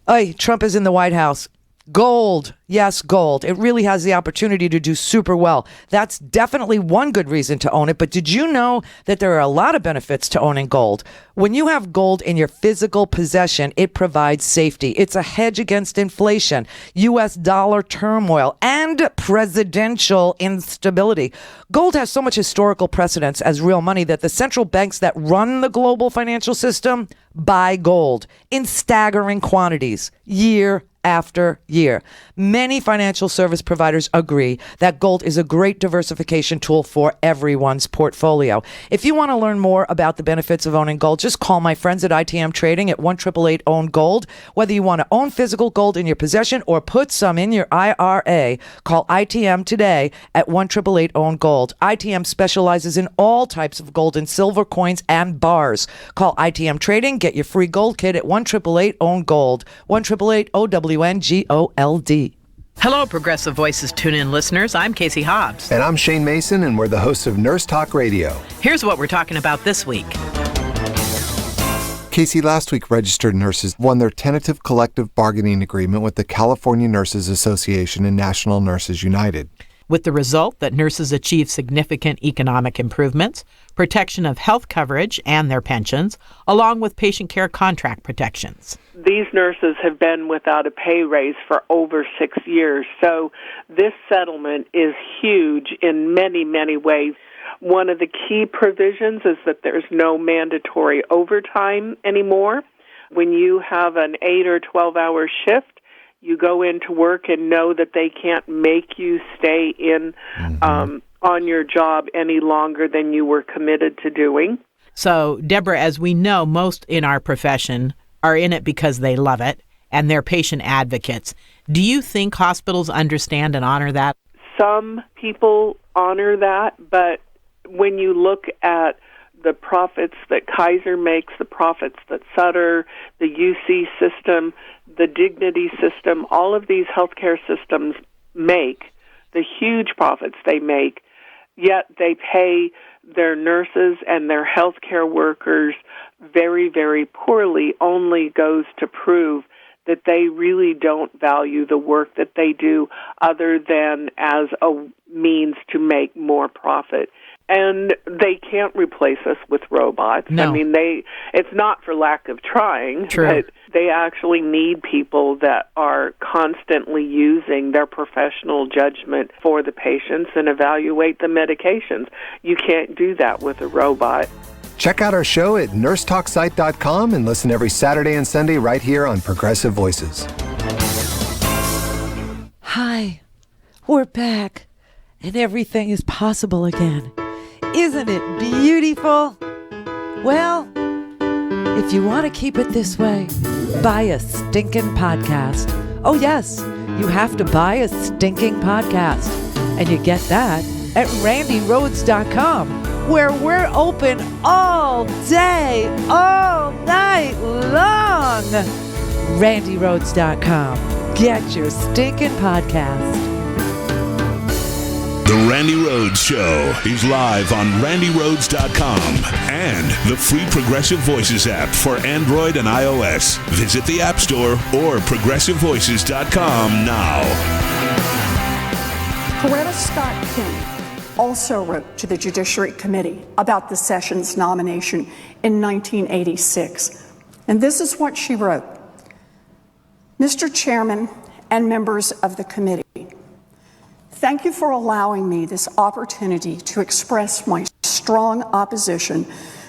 Hey, Trump is in the White House. Gold. Yes, gold. It really has the opportunity to do super well. That's definitely one good reason to own it. But did you know that there are a lot of benefits to owning gold? When you have gold in your physical possession, it provides safety. It's a hedge against inflation, U.S. dollar turmoil, and presidential instability. Gold has so much historical precedence as real money that the central banks that run the global financial system buy gold in staggering quantities year after year. Many financial service providers agree that gold is a great diversification tool for everyone's portfolio. If you want to learn more about the benefits of owning gold, just call my friends at ITM Trading at 1-888-OWN-GOLD. Whether you want to own physical gold in your possession or put some in your IRA, call ITM today at 1-888-OWN-GOLD. ITM specializes in all types of gold and silver coins and bars. Call ITM Trading. Get your free gold kit at 1-888-OWN-GOLD. 1-888-OWN-GOLD. Hello, Progressive Voices tune-in listeners. I'm Casey Hobbs. And I'm Shane Mason, and we're the hosts of Nurse Talk Radio. Here's what we're talking about this week. Casey, last week registered nurses won their tentative collective bargaining agreement with the California Nurses Association and National Nurses United. With the result that nurses achieve significant economic improvements, protection of health coverage and their pensions, along with patient care contract protections. These nurses have been without a pay raise for over 6 years, so this settlement is huge in many, many ways. One of the key provisions is that there's no mandatory overtime anymore. When you have an 8 or 12-hour shift, you go into work and know that they can't make you stay in on your job any longer than you were committed to doing. So, Deborah, as we know, most in our profession are in it because they love it, and they're patient advocates. Do you think hospitals understand and honor that? Some people honor that, but when you look at the profits that Kaiser makes, the profits that Sutter, the UC system, the Dignity system, all of these healthcare systems make, the huge profits they make, yet they pay their nurses and their healthcare workers very, very poorly, only goes to prove that they really don't value the work that they do other than as a means to make more profit. And they can't replace us with robots. No. I mean, it's not for lack of trying. True. But They actually need people that are constantly using their professional judgment for the patients and evaluate the medications. You can't do that with a robot. Check out our show at nursetalksite.com and listen every Saturday and Sunday right here on Progressive Voices. Hi, we're back, and everything is possible again. Isn't it beautiful? Well, if you want to keep it this way, buy a stinking podcast. Oh, yes, you have to buy a stinking podcast. And you get that at randyrhodes.com, where we're open all day, all night long. randyrhodes.com. Get your stinking podcast. The Randi Rhodes Show is live on randyrhodes.com and the free Progressive Voices app for Android and iOS. Visit the App Store or progressivevoices.com now. Coretta Scott King also wrote to the Judiciary Committee about the Sessions nomination in 1986. And this is what she wrote. Mr. Chairman and members of the committee, thank you for allowing me this opportunity to express my strong opposition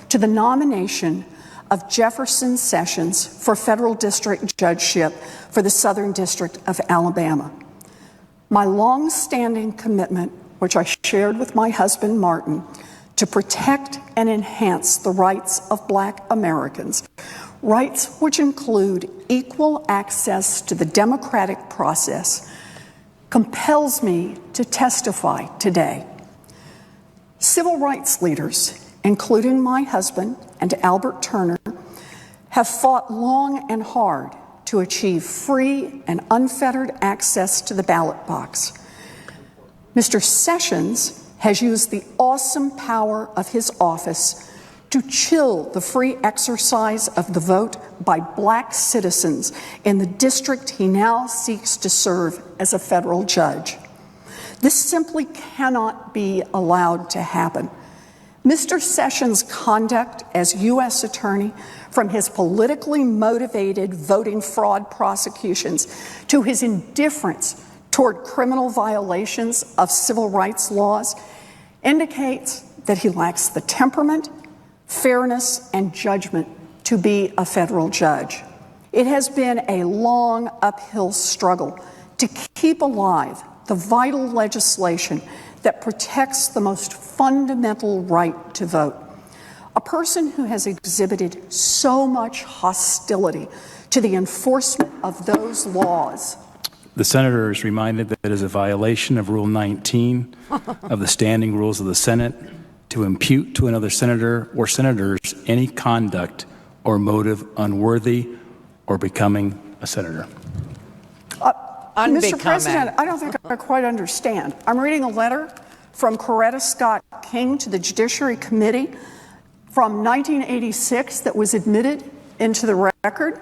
to the nomination of Jefferson Sessions for federal district judgeship for the Southern District of Alabama. My long-standing commitment, which I shared with my husband Martin, to protect and enhance the rights of Black Americans, rights which include equal access to the democratic process, compels me to testify today. Civil rights leaders, including my husband and Albert Turner, have fought long and hard to achieve free and unfettered access to the ballot box. Mr. Sessions has used the awesome power of his office to chill the free exercise of the vote by Black citizens in the district he now seeks to serve as a federal judge. This simply cannot be allowed to happen. Mr. Sessions' conduct as U.S. Attorney, from his politically motivated voting fraud prosecutions to his indifference toward criminal violations of civil rights laws, indicates that he lacks the temperament, fairness, and judgment to be a federal judge. It has been a long uphill struggle to keep alive the vital legislation that protects the most fundamental right to vote. A person who has exhibited so much hostility to the enforcement of those laws. The senator is reminded that it is a violation of Rule 19 of the standing rules of the Senate to impute to another senator or senators any conduct or motive unworthy or becoming a senator. Mr. President, I don't think I quite understand. I'm reading a letter from Coretta Scott King to the Judiciary Committee from 1986 that was admitted into the record.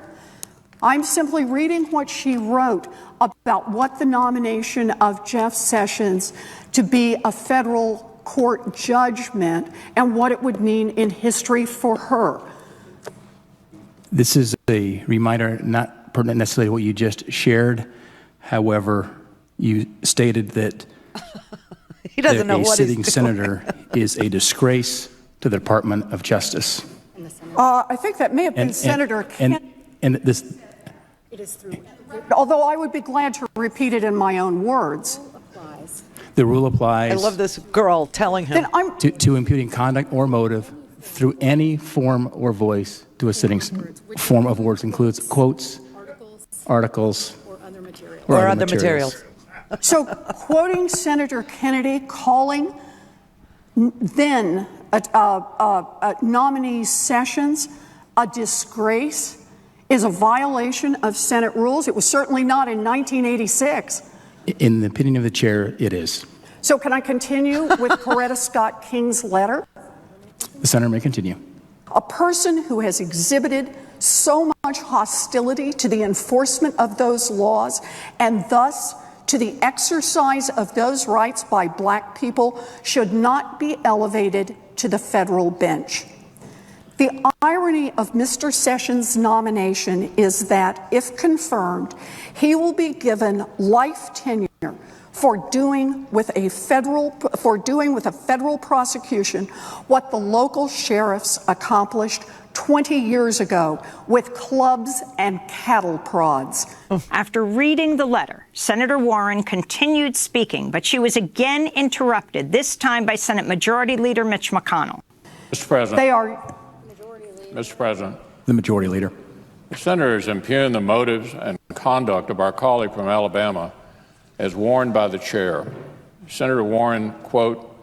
I'm simply reading what she wrote about what the nomination of Jeff Sessions to be a federal court judge meant and what it would mean in history for her. This is a reminder, not pertinent necessarily what you just shared. However, you stated that he doesn't know a what sitting he's senator is a disgrace to the Department of Justice. I think that may have been Senator Kent. And this, it is through. Although I would be glad to repeat it in my own words. the rule applies. I love this girl telling him. To imputing conduct or motive through any form or voice to a sitting form of words includes quotes, articles, or other materials. So, quoting Senator Kennedy, calling then nominee Sessions a disgrace is a violation of Senate rules. It was certainly not in 1986. In the opinion of the chair, it is. So can I continue with Coretta Scott King's letter? The senator may continue. A person who has exhibited so much hostility to the enforcement of those laws and thus to the exercise of those rights by black people should not be elevated to the federal bench. The irony of Mr. Sessions' nomination is that, if confirmed, he will be given life tenure for doing with a federal prosecution what the local sheriffs accomplished 20 years ago with clubs and cattle prods. After reading the letter, Senator Warren continued speaking, but she was again interrupted, this time by Senate Majority Leader Mitch McConnell. Mr. President. They are. Mr. President. The Majority Leader. The senators impugn the motives and conduct of our colleague from Alabama as warned by the chair. Senator Warren, quote,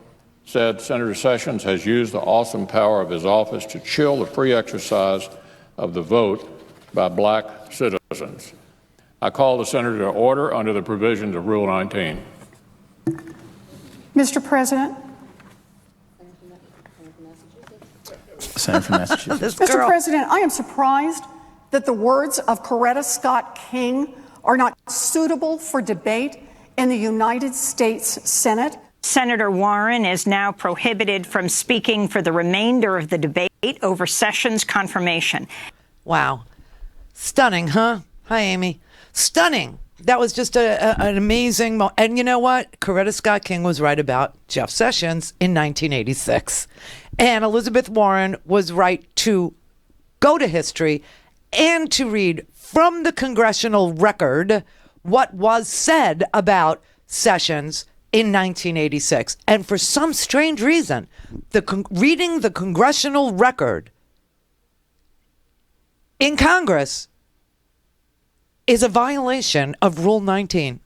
said Senator Sessions has used the awesome power of his office to chill the free exercise of the vote by black citizens. I call the senator to order under the provisions of Rule 19. Mr. President. Senator from Massachusetts. Mr. President, I am surprised that the words of Coretta Scott King are not suitable for debate in the United States Senate. Senator Warren is now prohibited from speaking for the remainder of the debate over Sessions' confirmation. Wow. Stunning, huh? Hi, Amy. Stunning. That was just an amazing moment. And you know what? Coretta Scott King was right about Jeff Sessions in 1986. And Elizabeth Warren was right to go to history and to read from the congressional record what was said about Sessions in 1986. And for some strange reason, reading the congressional record in Congress is a violation of Rule 19.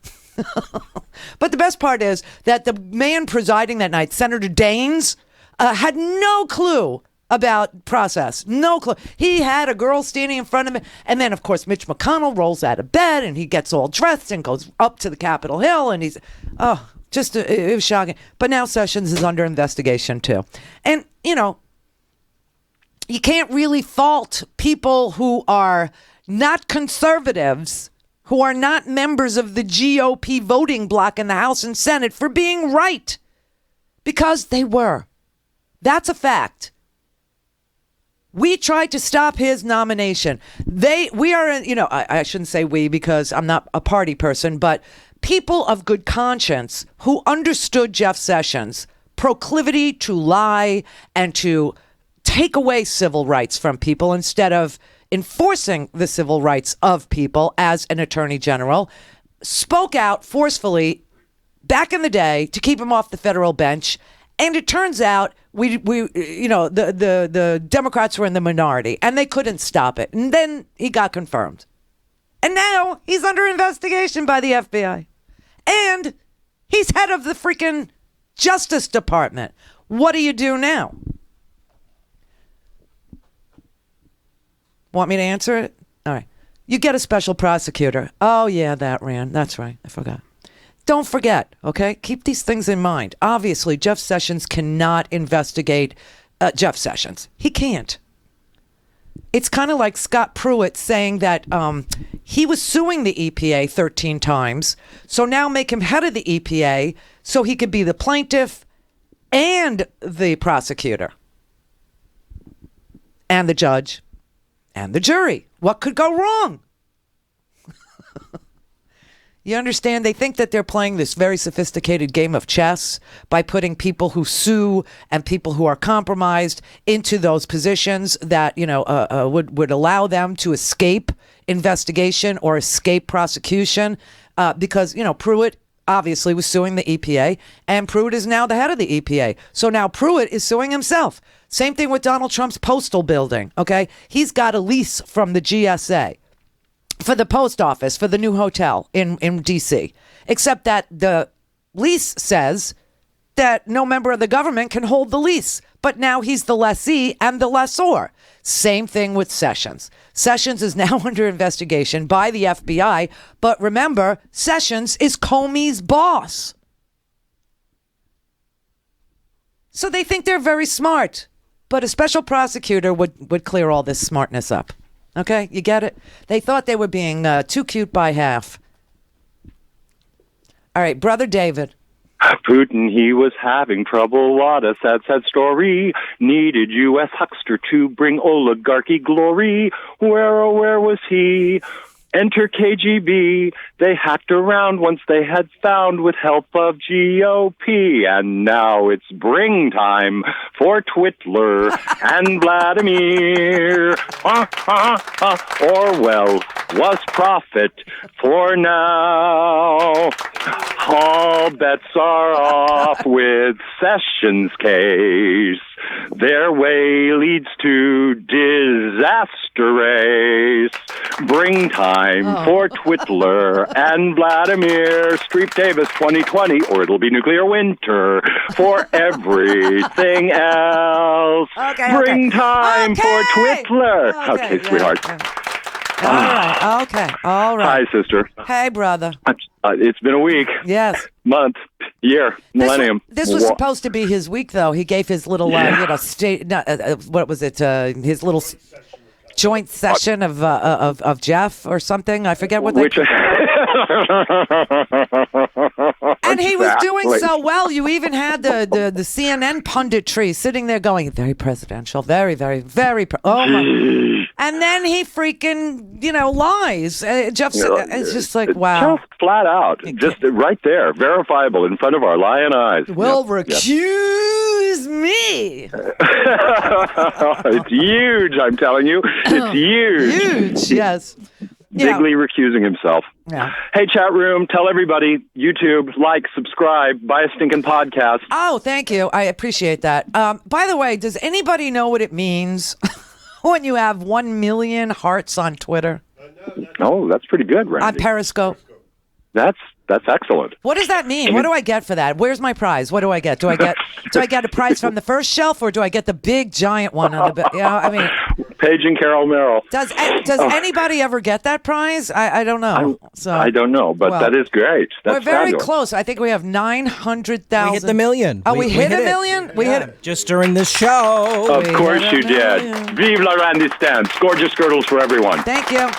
But the best part is that the man presiding that night, Senator Daines, had no clue about process. No clue. He had a girl standing in front of him. And then, of course, Mitch McConnell rolls out of bed and he gets all dressed and goes up to the Capitol Hill. And he's, it was shocking. But now Sessions is under investigation, too. And, you know, you can't really fault people who are not conservatives, who are not members of the GOP voting bloc in the House and Senate for being right. Because they were. That's a fact. We tried to stop his nomination. We are, I shouldn't say we because I'm not a party person, but people of good conscience who understood Jeff Sessions' proclivity to lie and to take away civil rights from people instead of enforcing the civil rights of people as an attorney general, spoke out forcefully back in the day to keep him off the federal bench. And it turns out the Democrats were in the minority and they couldn't stop it. And then he got confirmed. And now he's under investigation by the FBI. And he's head of the freaking Justice Department. What do you do now? Want me to answer it? All right. You get a special prosecutor. Oh, yeah, that ran. That's right. I forgot. Don't forget, okay? Keep these things in mind. Obviously, Jeff Sessions cannot investigate Jeff Sessions. He can't. It's kind of like Scott Pruitt saying that he was suing the EPA 13 times, so now make him head of the EPA so he could be the plaintiff and the prosecutor and the judge and the jury. What could go wrong? You understand? They think that they're playing this very sophisticated game of chess by putting people who sue and people who are compromised into those positions that, would allow them to escape investigation or escape prosecution because, Pruitt obviously was suing the EPA and Pruitt is now the head of the EPA. So now Pruitt is suing himself. Same thing with Donald Trump's postal building, okay? He's got a lease from the GSA for the post office, for the new hotel in D.C., except that the lease says that no member of the government can hold the lease. But now he's the lessee and the lessor. Same thing with Sessions. Sessions is now under investigation by the FBI. But remember, Sessions is Comey's boss. So they think they're very smart. But a special prosecutor would clear all this smartness up. Okay, you get it? They thought they were being too cute by half. All right, Brother David. Putin, he was having trouble. What a sad, sad story. Needed U.S. huckster to bring oligarchy glory. Where, oh, where was he? Enter KGB. They hacked around once they had found with help of GOP. And now it's bring time for Twitler and Vladimir. Orwell was prophet for now. All bets are off with Sessions' case. Their way leads to disaster race. Bring time for Twitler and Vladimir. Streep Davis 2020, or it'll be nuclear winter for everything else. Bring time for Twitler. Okay, sweetheart. All right. Okay. All right. Hi, sister. Hey, brother. It's been a week. Yes. Month. Year. Millennium. This was supposed to be his week, though. He gave his little, state. What was it? His little joint session of Jeff or something. I forget what they. And he was doing so well. You even had the CNN punditry sitting there going, very presidential, very, very, very. Oh my. And then he freaking, lies. Jeff's it's just like, wow. Just flat out. Just right there. Verifiable in front of our lying eyes. Well, recuse me. It's huge, I'm telling you. It's huge. Huge, yes. Bigly recusing himself. Yeah. Hey, chat room, tell everybody, YouTube, like, subscribe, buy a stinking podcast. Oh, thank you. I appreciate that. By the way, does anybody know what it means when you have 1 million hearts on Twitter? Oh, that's pretty good, Randy. On Periscope. That's excellent. What does that mean? What do I get for that? Where's my prize? What do I get? Do I get a prize from the first shelf, or do I get the big giant one on the Paige and Carol Merrill. Does anybody ever get that prize? I don't know. I don't know, but that is great. That's we're very fabulous. close. I think we have 900,000. We hit the million. Oh, we hit a million? We hit it just during this show. Of course you did. Vive la Randy Stance. Gorgeous girdles for everyone. Thank you.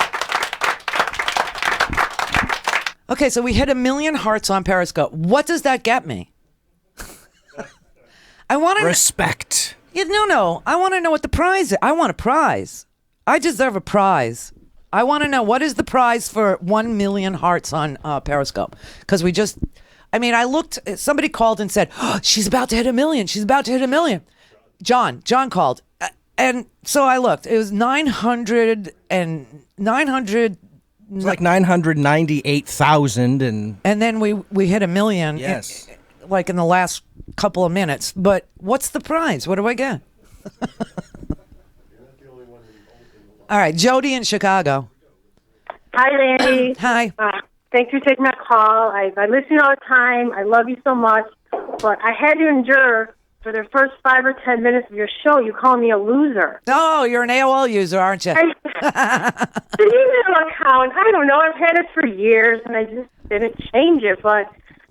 Okay, so we hit 1 million hearts on Periscope. What does that get me? I want to respect. No. I want to know what the prize is. I want a prize. I deserve a prize. I want to know what is the prize for 1 million hearts on Periscope. Because I looked, somebody called and said, she's about to hit 1 million. She's about to hit 1 million. John called. And so I looked. It was 900. It's like 998,000 and then we hit 1 million. Yes. In the last couple of minutes. But what's the prize? What do I get? All right, Jody in Chicago. Hi, Randy. Hi. Thanks for taking my call. I listen all the time. I love you so much. But I had to endure for the first 5 or 10 minutes of your show, you call me a loser. Oh, you're an AOL user, aren't you? The email account, I don't know. I've had it for years, and I just didn't change it. But,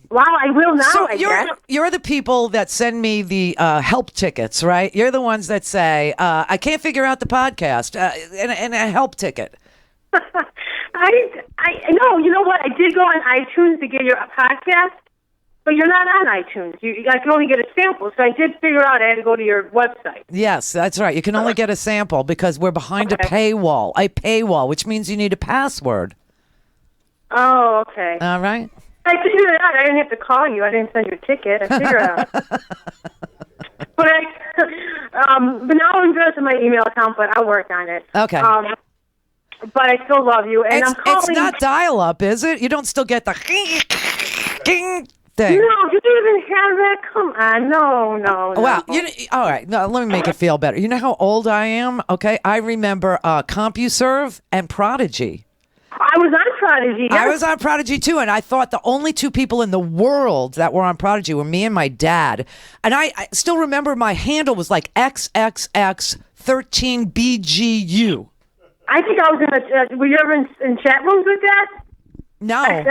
wow, I will now, so I guess. You're the people that send me the help tickets, right? You're the ones that say, I can't figure out the podcast, and a help ticket. I know. You know what? I did go on iTunes to get your podcast. But you're not on iTunes. I can only get a sample, so I did figure out I had to go to your website. Yes, that's right. You can only get a sample because we're behind a paywall, which means you need a password. Oh, okay. All right. I figured it out. I didn't have to call you. I didn't send you a ticket. I figured it out. But now I'm good with my email account, but I'll work on it. Okay. But I still love you, and I'm calling. It's not dial-up, is it? You don't still get the thing. No, you didn't even have that. Come on, no. Wow. All right. No, let me make it feel better. You know how old I am? Okay. I remember CompuServe and Prodigy. I was on Prodigy. Yes. I was on Prodigy too, and I thought the only two people in the world that were on Prodigy were me and my dad. And I still remember my handle was like XXX13BGU. I think I was in were you ever in chat rooms with that? No.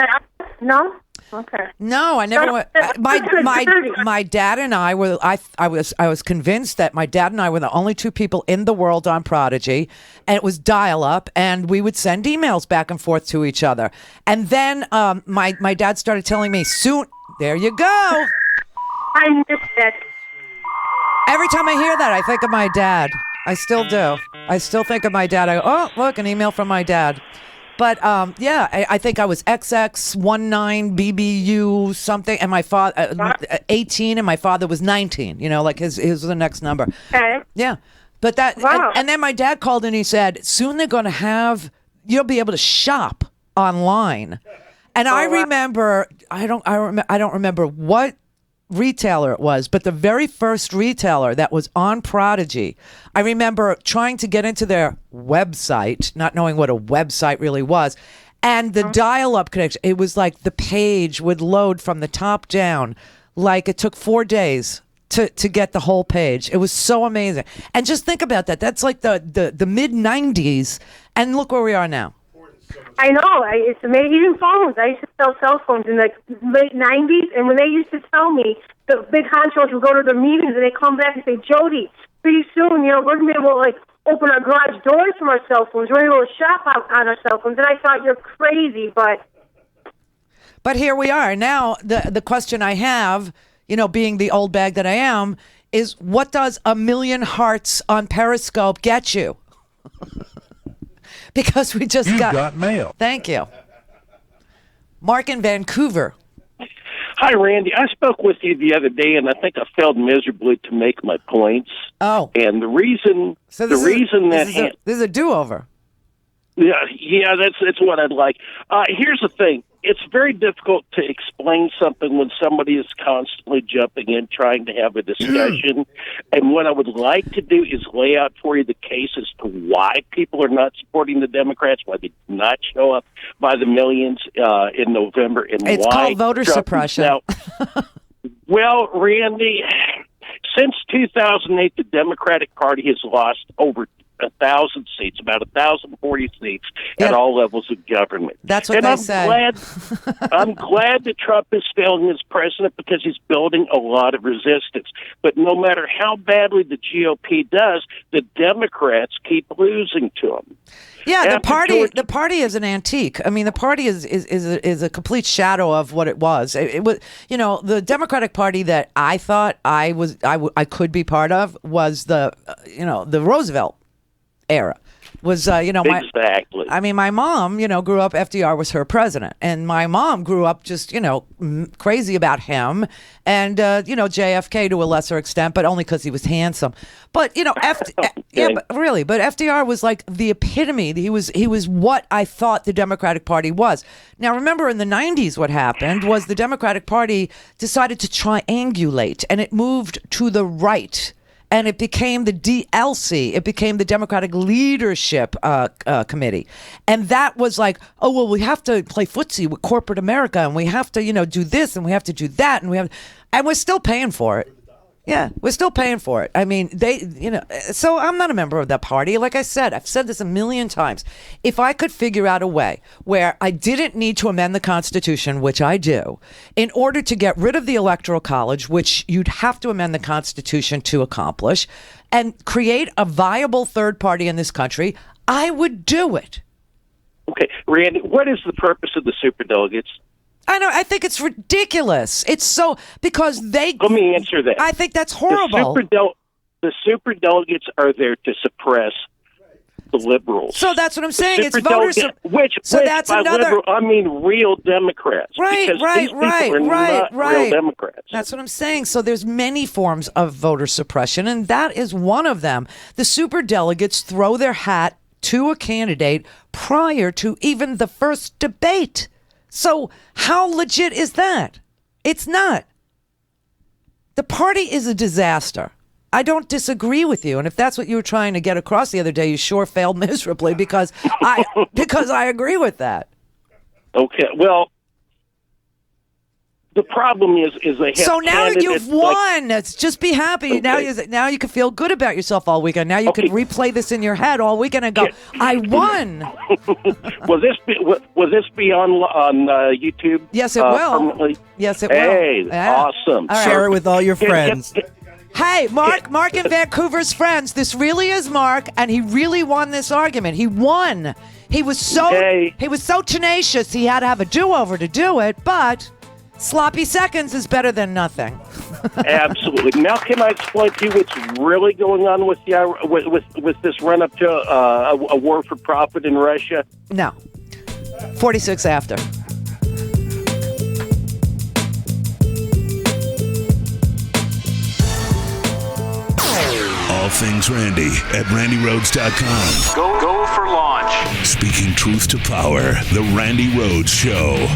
No? Okay. No, I never went. My dad and I were. I was convinced that my dad and I were the only two people in the world on Prodigy, and it was dial-up, and we would send emails back and forth to each other. And then my dad started telling me soon. There you go. I missed it. Every time I hear that, I think of my dad. I still do. I still think of my dad. I go, oh, look, an email from my dad. But I think I was XX19BBU something, and my father 18, and my father was 19. You know, like his was the next number. Okay. Yeah, but that Wow. and then my dad called and he said, soon they're going to have you'll be able to shop online. And I remember I don't remember what retailer it was, but the very first retailer that was on Prodigy, I remember trying to get into their website, not knowing what a website really was, and the dial-up connection, it was like the page would load from the top down, like it took 4 days to get the whole page. It was so amazing. And just think about that. That's like the mid-90s, and look where we are now. I know. It's amazing. Even phones. I used to sell cell phones in the late 90s, and when they used to tell me, the big honchos would go to their meetings, and they come back and say, Jody, pretty soon, we're going to be able to, open our garage doors from our cell phones. We're able to shop on our cell phones. And I thought, you're crazy, but here we are. Now, the question I have, being the old bag that I am, is what does 1 million hearts on Periscope get you? Because we just got mail. Thank you. Mark in Vancouver. Hi, Randy. I spoke with you the other day, and I think I failed miserably to make my points. Oh. And the reason this is a do-over. Yeah, that's what I'd like. Here's the thing. It's very difficult to explain something when somebody is constantly jumping in, trying to have a discussion. And what I would like to do is lay out for you the case as to why people are not supporting the Democrats, why they did not show up by the millions in November, and it's why called voter suppression. Now, well, Randy, since 2008, the Democratic Party has lost over 1,000 seats, about 1,040 seats at all levels of government. That's what and they say. I'm glad that Trump is failing as president because he's building a lot of resistance. But no matter how badly the GOP does, the Democrats keep losing to him. Yeah, the party is an antique. I mean, the party is a complete shadow of what it was. It was, the Democratic Party that I thought I could be part of was the Roosevelt era. Was exactly. My mom, grew up. FDR was her president, and my mom grew up just crazy about him, and JFK to a lesser extent, but only because he was handsome. But but FDR was like the epitome. He was what I thought the Democratic Party was. Now remember, in the 90s, what happened was the Democratic Party decided to triangulate, and it moved to the right. And it became the DLC. It became the Democratic Leadership Committee. And that was like, oh, well, we have to play footsie with corporate America, and we have to, do this, and we have to do that, and we're still paying for it. Yeah, we're still paying for it. I mean, so I'm not a member of that party. Like I said, I've said this a million times. If I could figure out a way where I didn't need to amend the Constitution, which I do, in order to get rid of the Electoral College, which you'd have to amend the Constitution to accomplish, and create a viable third party in this country, I would do it. Okay, Randy, what is the purpose of the superdelegates? I know. I think it's ridiculous. It's so because they. Let me answer that. I think that's horrible. The superdelegates are there to suppress the liberals. So that's what I'm saying. It's voters. That's by another. Liberal, I mean real Democrats. Right. Real Democrats. That's what I'm saying. So there's many forms of voter suppression, and that is one of them. The superdelegates throw their hat to a candidate prior to even the first debate. So how legit is that? It's not. The party is a disaster. I don't disagree with you. And if that's what you were trying to get across the other day, you sure failed miserably because I agree with that. Okay. Well, the problem is they have. So now you've won. Just be happy. Okay. Now you can feel good about yourself all weekend. Now you can replay this in your head all weekend and go, I won. Will this be on YouTube? Yes, it will. Permanently? Yes, it will. Hey, awesome. Right. Share it with all your friends. Hey, Mark in Vancouver's friends. This really is Mark, and he really won this argument. He won. He was so tenacious. He had to have a do-over to do it, but Sloppy seconds is better than nothing. Absolutely. Now, can I explain to you what's really going on with this run-up to a war for profit in Russia? No. 46 after. All things Randy at randyrhodes.com. Go for launch. Speaking truth to power, The Randi Rhodes Show.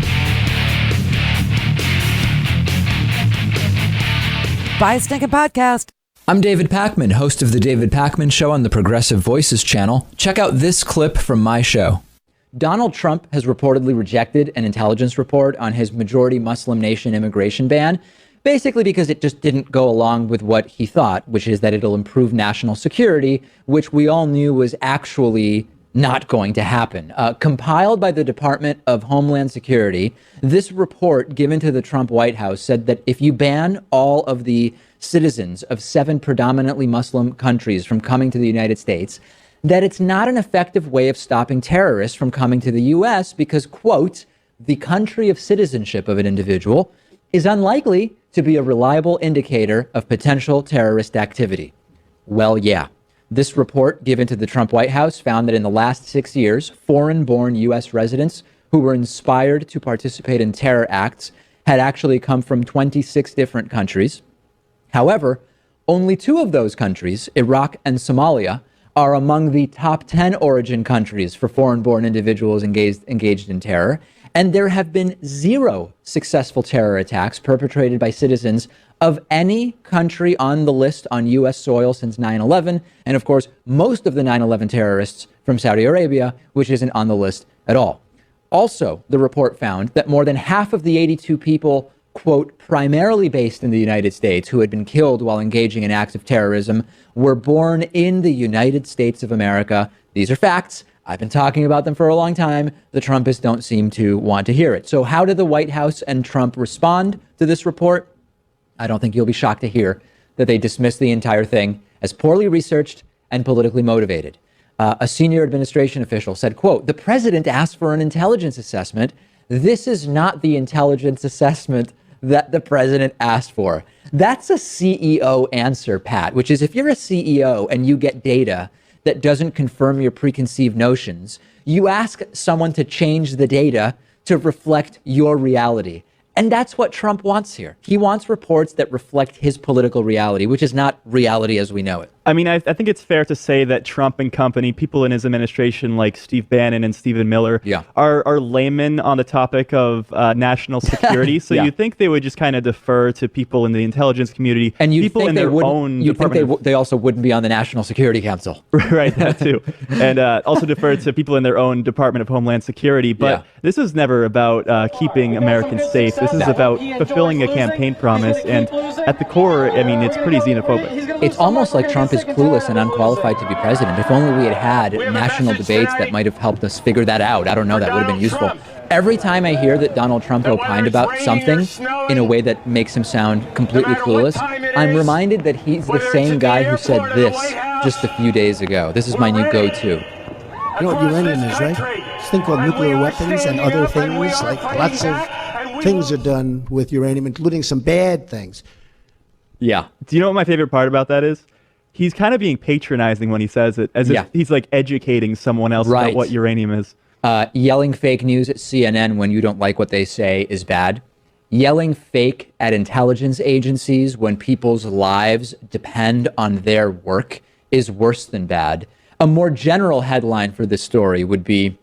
Buy a stinking podcast. I'm David Pakman, host of The David Pakman Show on the Progressive Voices channel. Check out this clip from my show. Donald Trump has reportedly rejected an intelligence report on his majority Muslim nation immigration ban, basically because it just didn't go along with what he thought, which is that it'll improve national security, which we all knew was actually not going to happen. Compiled by the Department of Homeland Security, this report given to the Trump White House said that if you ban all of the citizens of 7 predominantly Muslim countries from coming to the United States, that it's not an effective way of stopping terrorists from coming to the U.S. because, quote, the country of citizenship of an individual is unlikely to be a reliable indicator of potential terrorist activity. Well, yeah. This report given to the Trump White House found that in the last 6 years, foreign-born U.S. residents who were inspired to participate in terror acts had actually come from 26 different countries. However, only 2 of those countries, Iraq and Somalia, are among the top 10 origin countries for foreign-born individuals engaged in terror. And there have been 0 successful terror attacks perpetrated by citizens of any country on the list on U.S. soil since 9/11. And of course, most of the 9/11 terrorists from Saudi Arabia, which isn't on the list at all. Also, the report found that more than half of the 82 people, quote, primarily based in the United States who had been killed while engaging in acts of terrorism were born in the United States of America. These are facts. I've been talking about them for a long time. The Trumpists don't seem to want to hear it. So how did the White House and Trump respond to this report? I don't think you'll be shocked to hear that they dismissed the entire thing as poorly researched and politically motivated. A senior administration official said, quote, the president asked for an intelligence assessment. This is not the intelligence assessment that the president asked for. That's a CEO answer, Pat, which is if you're a CEO and you get data that doesn't confirm your preconceived notions, you ask someone to change the data to reflect your reality. And that's what Trump wants here. He wants reports that reflect his political reality, which is not reality as we know it. I mean, I think it's fair to say that Trump and company, people in his administration like Steve Bannon and Stephen Miller, are laymen on the topic of national security. So you'd think they would just kind of defer to people in the intelligence community, and people in their own department. Think they also wouldn't be on the National Security Council. Right, that too. And also defer to people in their own Department of Homeland Security. But this is never about keeping Americans safe. This is about fulfilling a campaign promise. And at the core, I mean, it's pretty xenophobic. It's almost like Trump is clueless and unqualified to be president. If only we had national debates that might have helped us figure that out. I don't know, that would have been useful. Every time I hear that Donald Trump opined about something in a way that makes him sound completely clueless, I'm reminded that he's the same guy who said this just a few days ago. This is my new go-to. You know what uranium is, right? This thing called nuclear weapons and other things, like lots of things are done with uranium, including some bad things. Yeah. Do you know what my favorite part about that is? He's kind of being patronizing when he says it, as if he's like educating someone else about what uranium is. Yelling fake news at CNN when you don't like what they say is bad. Yelling fake at intelligence agencies when people's lives depend on their work is worse than bad. A more general headline for this story would be,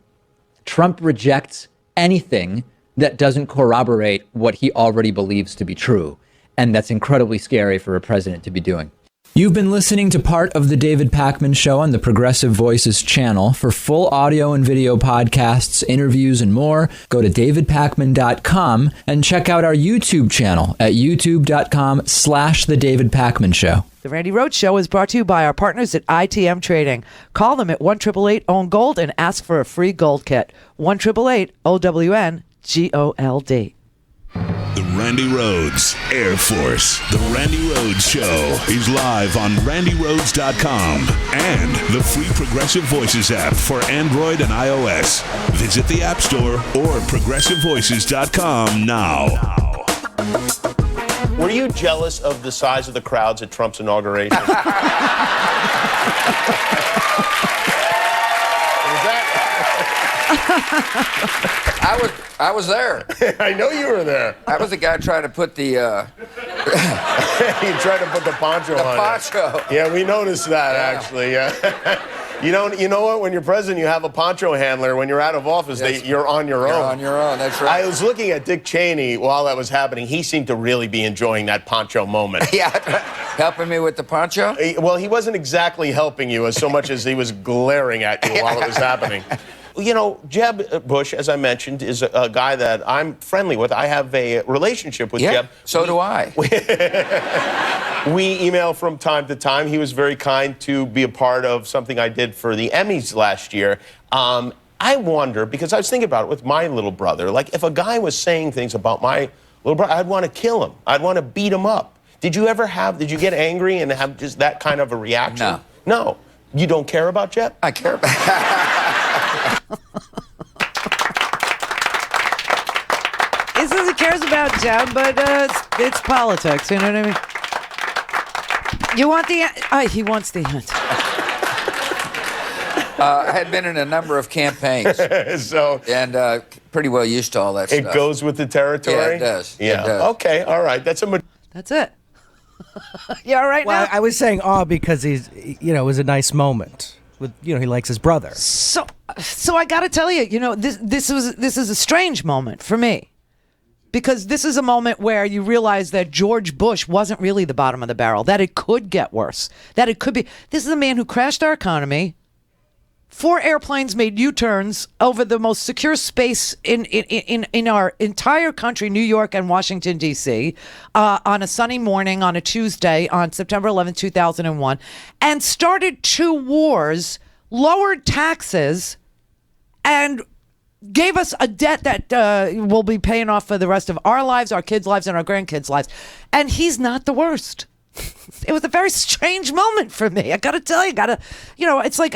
Trump rejects anything that doesn't corroborate what he already believes to be true. And that's incredibly scary for a president to be doing. You've been listening to part of the David Pakman Show on the Progressive Voices channel. For full audio and video podcasts, interviews, and more, go to davidpakman.com and check out our YouTube channel at youtube.com/The David Pakman Show. The Randi Rhodes Show is brought to you by our partners at ITM Trading. Call them at 1-888-OWN-GOLD and ask for a free gold kit. 1-888-OWN-GOLD. The Randi Rhodes Air Force. The Randi Rhodes Show is live on randyrhodes.com and the free Progressive Voices app for Android and iOS. Visit the App Store or progressivevoices.com now. Were you jealous of the size of the crowds at Trump's inauguration? I was there. I know you were there. I was the guy trying to put the You tried to put the poncho on. the poncho. Yeah, we noticed that actually. Yeah. You know what? When you're president, you have a poncho handler. When you're out of office, you're on your own. You're on your own. That's right. I was looking at Dick Cheney while that was happening. He seemed to really be enjoying that poncho moment. Yeah, helping me with the poncho. Well, he wasn't exactly helping you as so much as he was glaring at you while it was happening. You know, Jeb Bush, as I mentioned, is a guy that I'm friendly with. I have a relationship with Jeb. So do I. We email from time to time. He was very kind to be a part of something I did for the Emmys last year. I wonder, because I was thinking about it with my little brother, like if a guy was saying things about my little brother, I'd want to kill him. I'd want to beat him up. Did you get angry and have just that kind of a reaction? No. You don't care about Jeb? I care about He says he cares about Jeb, but it's politics, you know what I mean? You want the he wants the answer. I had been in a number of campaigns. And pretty well used to all that stuff. It goes with the territory? Yeah, it does. Yeah. It does. Okay, all right. That's it. You all right now? I was saying because he's, it was a nice moment. With, he likes his brother. So I got to tell you, this is a strange moment for me. Because this is a moment where you realize that George Bush wasn't really the bottom of the barrel, that it could get worse, that it could be. This is a man who crashed our economy. 4 airplanes made U-turns over the most secure space in our entire country, New York and Washington, D.C., on a sunny morning on a Tuesday on September 11, 2001, and started 2 wars, lowered taxes, and gave us a debt that we'll be paying off for the rest of our lives, our kids' lives, and our grandkids' lives. And he's not the worst. It was a very strange moment for me. I got to tell you, it's like,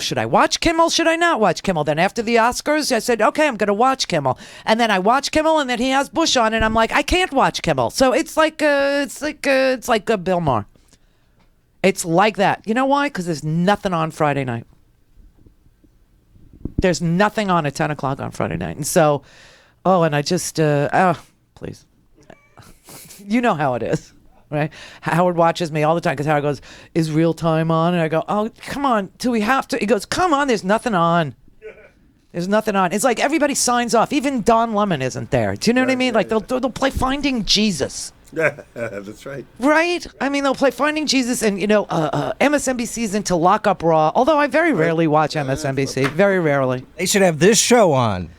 should I watch Kimmel? Should I not watch Kimmel? Then after the Oscars, I said, okay, I'm going to watch Kimmel. And then I watch Kimmel, and then he has Bush on, and I'm like, I can't watch Kimmel. So it's like Bill Maher. It's like that. You know why? Because there's nothing on Friday night. There's nothing on at 10 o'clock on Friday night. And so, and I just, please. You know how it is, right? Howard watches me all the time because Howard goes, is real time on? And I go, oh, come on, do we have to? He goes, come on, there's nothing on. There's nothing on. It's like everybody signs off. Even Don Lemon isn't there. Do you know what I mean? Like they'll play Finding Jesus. Yeah, that's right. Right? I mean, they'll play Finding Jesus, and, MSNBC's into Lock Up Raw, although I very rarely watch MSNBC. Very rarely. They should have this show on.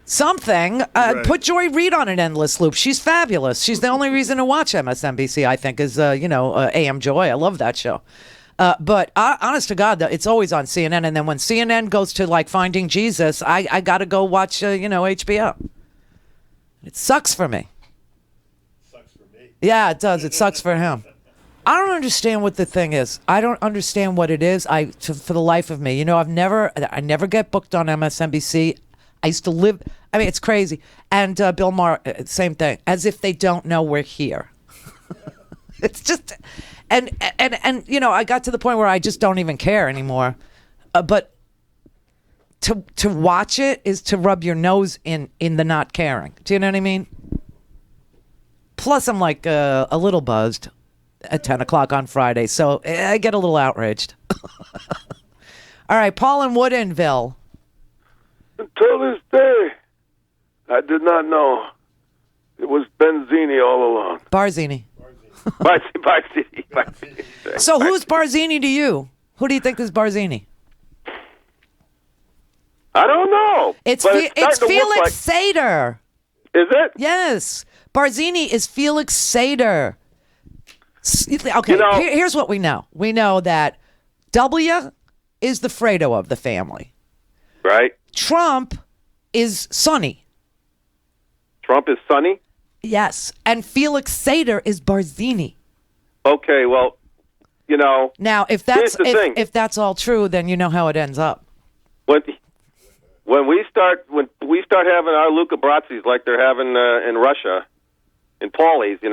Something. Right. Put Joy Reid on an endless loop. She's fabulous. She's the only reason to watch MSNBC, I think, is, AM Joy. I love that show. But honest to God, it's always on CNN, and then when CNN goes to, like, Finding Jesus, I got to go watch, HBO. It sucks for me. Yeah, it does. It sucks for him. I don't understand what the thing is. I don't understand what it is. For the life of me, I never get booked on MSNBC. I used to live. I mean, it's crazy. And Bill Maher, same thing. As if they don't know we're here. It's just, and I got to the point where I just don't even care anymore. But to watch it is to rub your nose in the not caring. Do you know what I mean? Plus, I'm like a little buzzed at 10 o'clock on Friday, so I get a little outraged. All right, Paul in Woodinville. Until this day, I did not know it was Benzini all along. Barzini. Barzini. So who's Barzini to you? Who do you think is Barzini? I don't know. It's Felix Seder. Is it? Yes. Barzini is Felix Seder. Okay, here's what we know. We know that W is the Fredo of the family. Right. Trump is Sonny. Trump is Sonny? Yes. And Felix Seder is Barzini. Okay, well, Now, if that's all true, then you know how it ends up. When we start having our Luca Brazzis like they're having in Russia, And Paulie's, you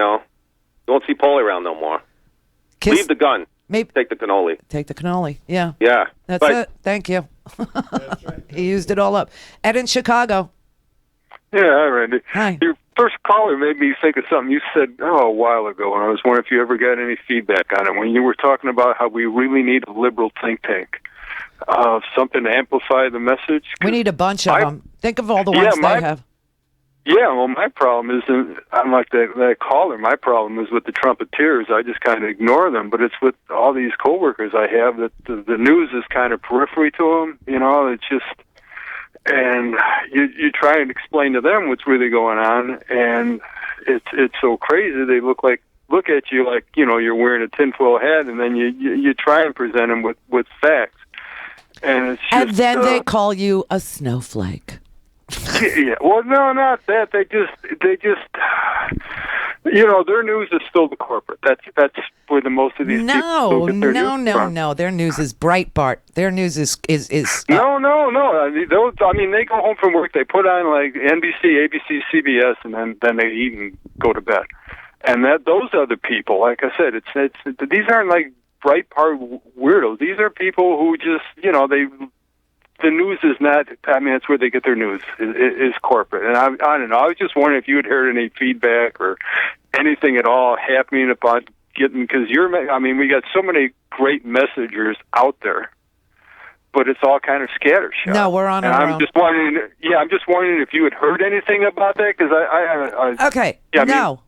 won't see Paulie around no more. Leave the gun. Maybe take the cannoli. Take the cannoli. Yeah. Yeah. That's it. Thank you. He used it all up. Ed in Chicago. Yeah, hi, Randy. Hi. Your first caller made me think of something you said a while ago, and I was wondering if you ever got any feedback on it. When you were talking about how we really need a liberal think tank, something to amplify the message. We need a bunch of them. Think of all the ones they have. Yeah, well, my problem isn't, I'm like that caller, my problem is with the Trumpeteers. I just kind of ignore them, but it's with all these coworkers I have that the news is kind of periphery to them, it's just, and you try and explain to them what's really going on, and it's so crazy. They look at you like, you're wearing a tinfoil hat, and then you try and present them with facts. And it's just, and then they call you a snowflake. Yeah, well, no, not that. They just, their news is still the corporate. That's where the most of these people get their news from. No. Their news is Breitbart. Their news is No. I mean, they go home from work. They put on like NBC, ABC, CBS, and then they eat and go to bed. And those other people, like I said, it's these aren't like Breitbart weirdos. These are people who just, the news is not, that's where they get their news, is corporate. And I don't know, I was just wondering if you had heard any feedback or anything at all happening about getting, because we got so many great messengers out there, but it's all kind of scattershot. No, we're on our own. I'm just wondering if you had heard anything about that, because I okay,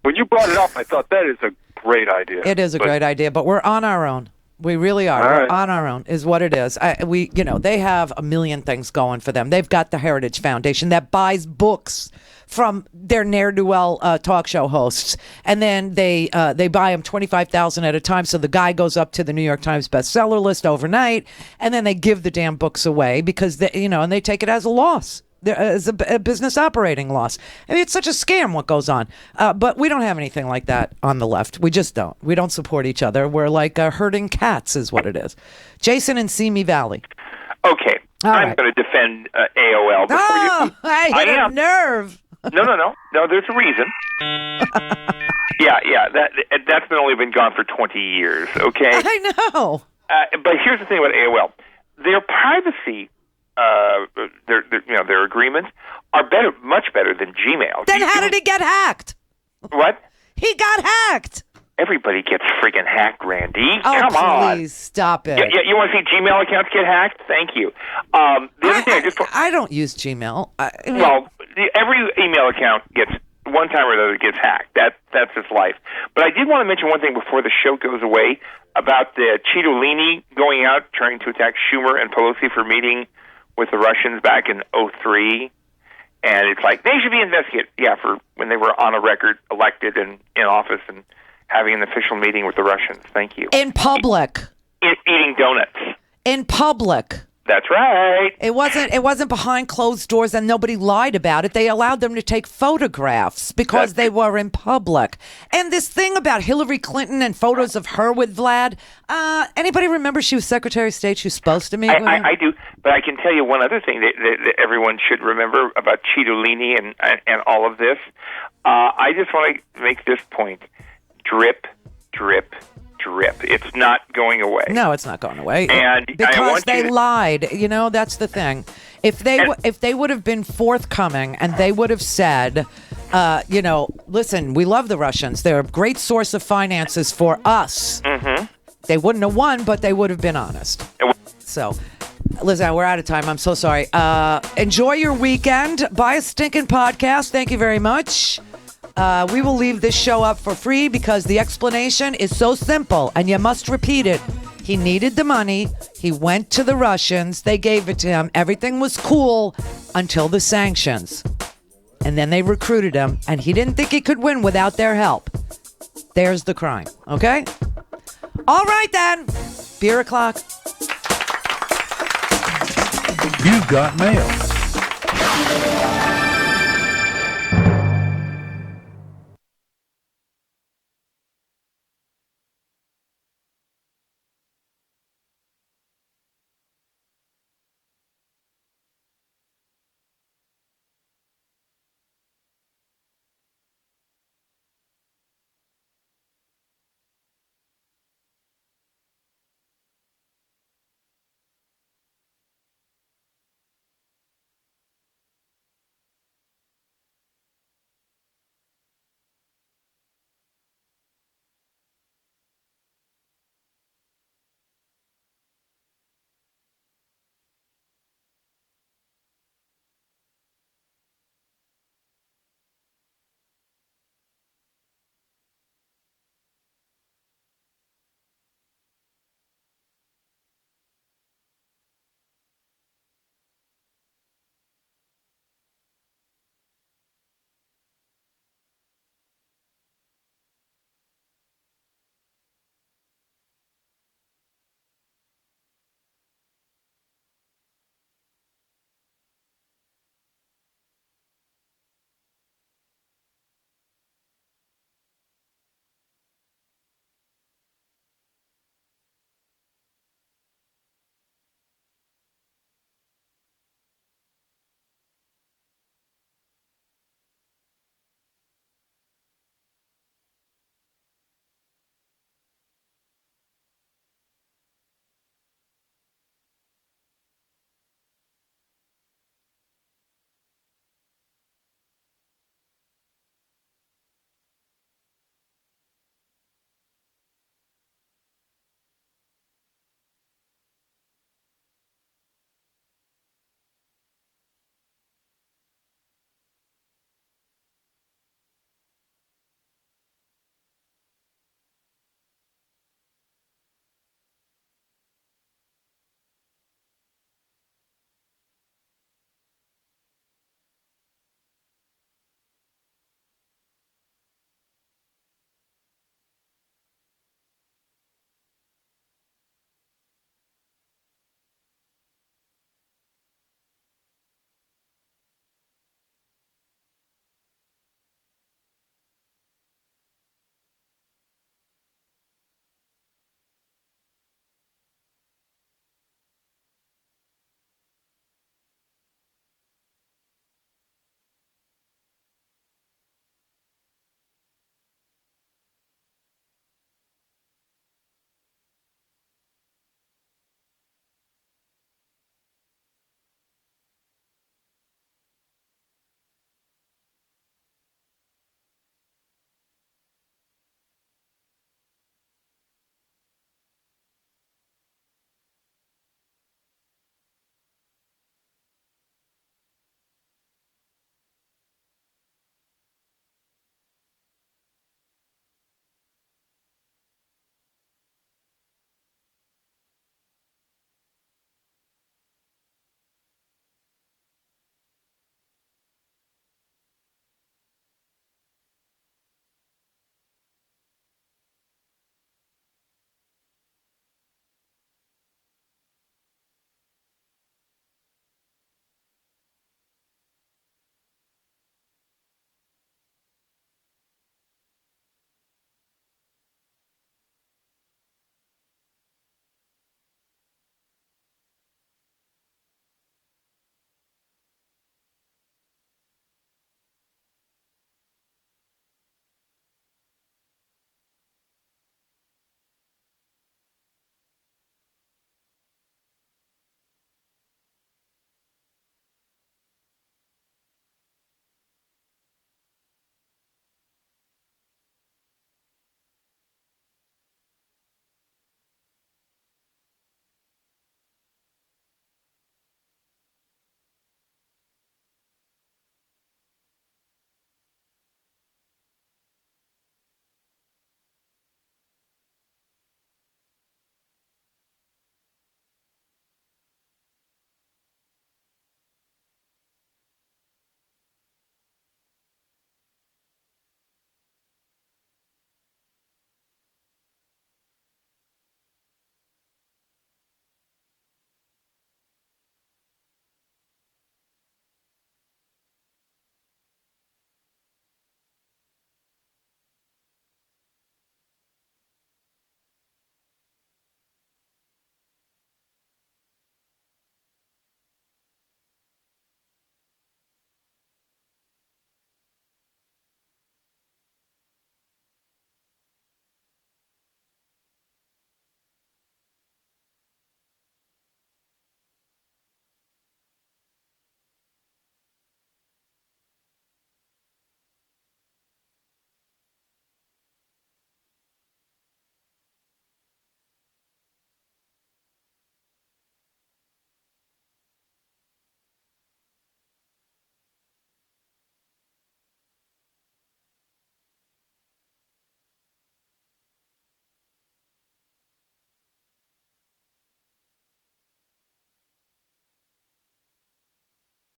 when you brought it up, I thought that is a great idea. It is a great idea, but we're on our own. We really are. We're on our own is what it is. They have a million things going for them. They've got the Heritage Foundation that buys books from their ne'er-do-well talk show hosts, and then they buy them 25,000 at a time. So the guy goes up to the New York Times bestseller list overnight, and then they give the damn books away because and they take it as a loss. As a business operating loss. It's such a scam what goes on. But we don't have anything like that on the left. We just don't. We don't support each other. We're like herding cats is what it is. Jason in Simi Valley. Okay. I'm going to defend AOL. I hit a nerve. No, there's a reason. Yeah, that's only been gone for 20 years, okay? I know. But here's the thing about AOL. Their privacy their agreements are much better than Gmail. Then how did he get hacked? What? He got hacked. Everybody gets friggin' hacked, Randy. Oh, Come on. Please stop it. Yeah, you want to see Gmail accounts get hacked? Thank you. The other thing I don't use Gmail. Every email account gets one time or another gets hacked. That's his life. But I did want to mention one thing before the show goes away about the Citolini going out trying to attack Schumer and Pelosi for meeting with the Russians back in 2003, and it's like they should be investigated. Yeah, for when they were on a record, elected and in office, and having an official meeting with the Russians. Thank you. In public. Eating donuts. In public. That's right. It wasn't behind closed doors, and nobody lied about it. They allowed them to take photographs because they were in public. And this thing about Hillary Clinton and photos of her with Vlad, anybody remember she was Secretary of State? She was supposed to meet with him? I do, but I can tell you one other thing that everyone should remember about Citolini and all of this. I just want to make this point. Drip, drip, drip. It's not going away. No, it's not going away. And because they lied. That's the thing. If they would have been forthcoming and they would have said, listen, we love the Russians. They're a great source of finances for us. Mm-hmm. They wouldn't have won, but they would have been honest. So, Lizanne, we're out of time. I'm so sorry. Enjoy your weekend. Buy a stinking podcast. Thank you very much. We will leave this show up for free because the explanation is so simple, and you must repeat it. He needed the money. He went to the Russians. They gave it to him. Everything was cool until the sanctions. And then they recruited him, and he didn't think he could win without their help. There's the crime, okay? All right, then. Beer o'clock. You got mail.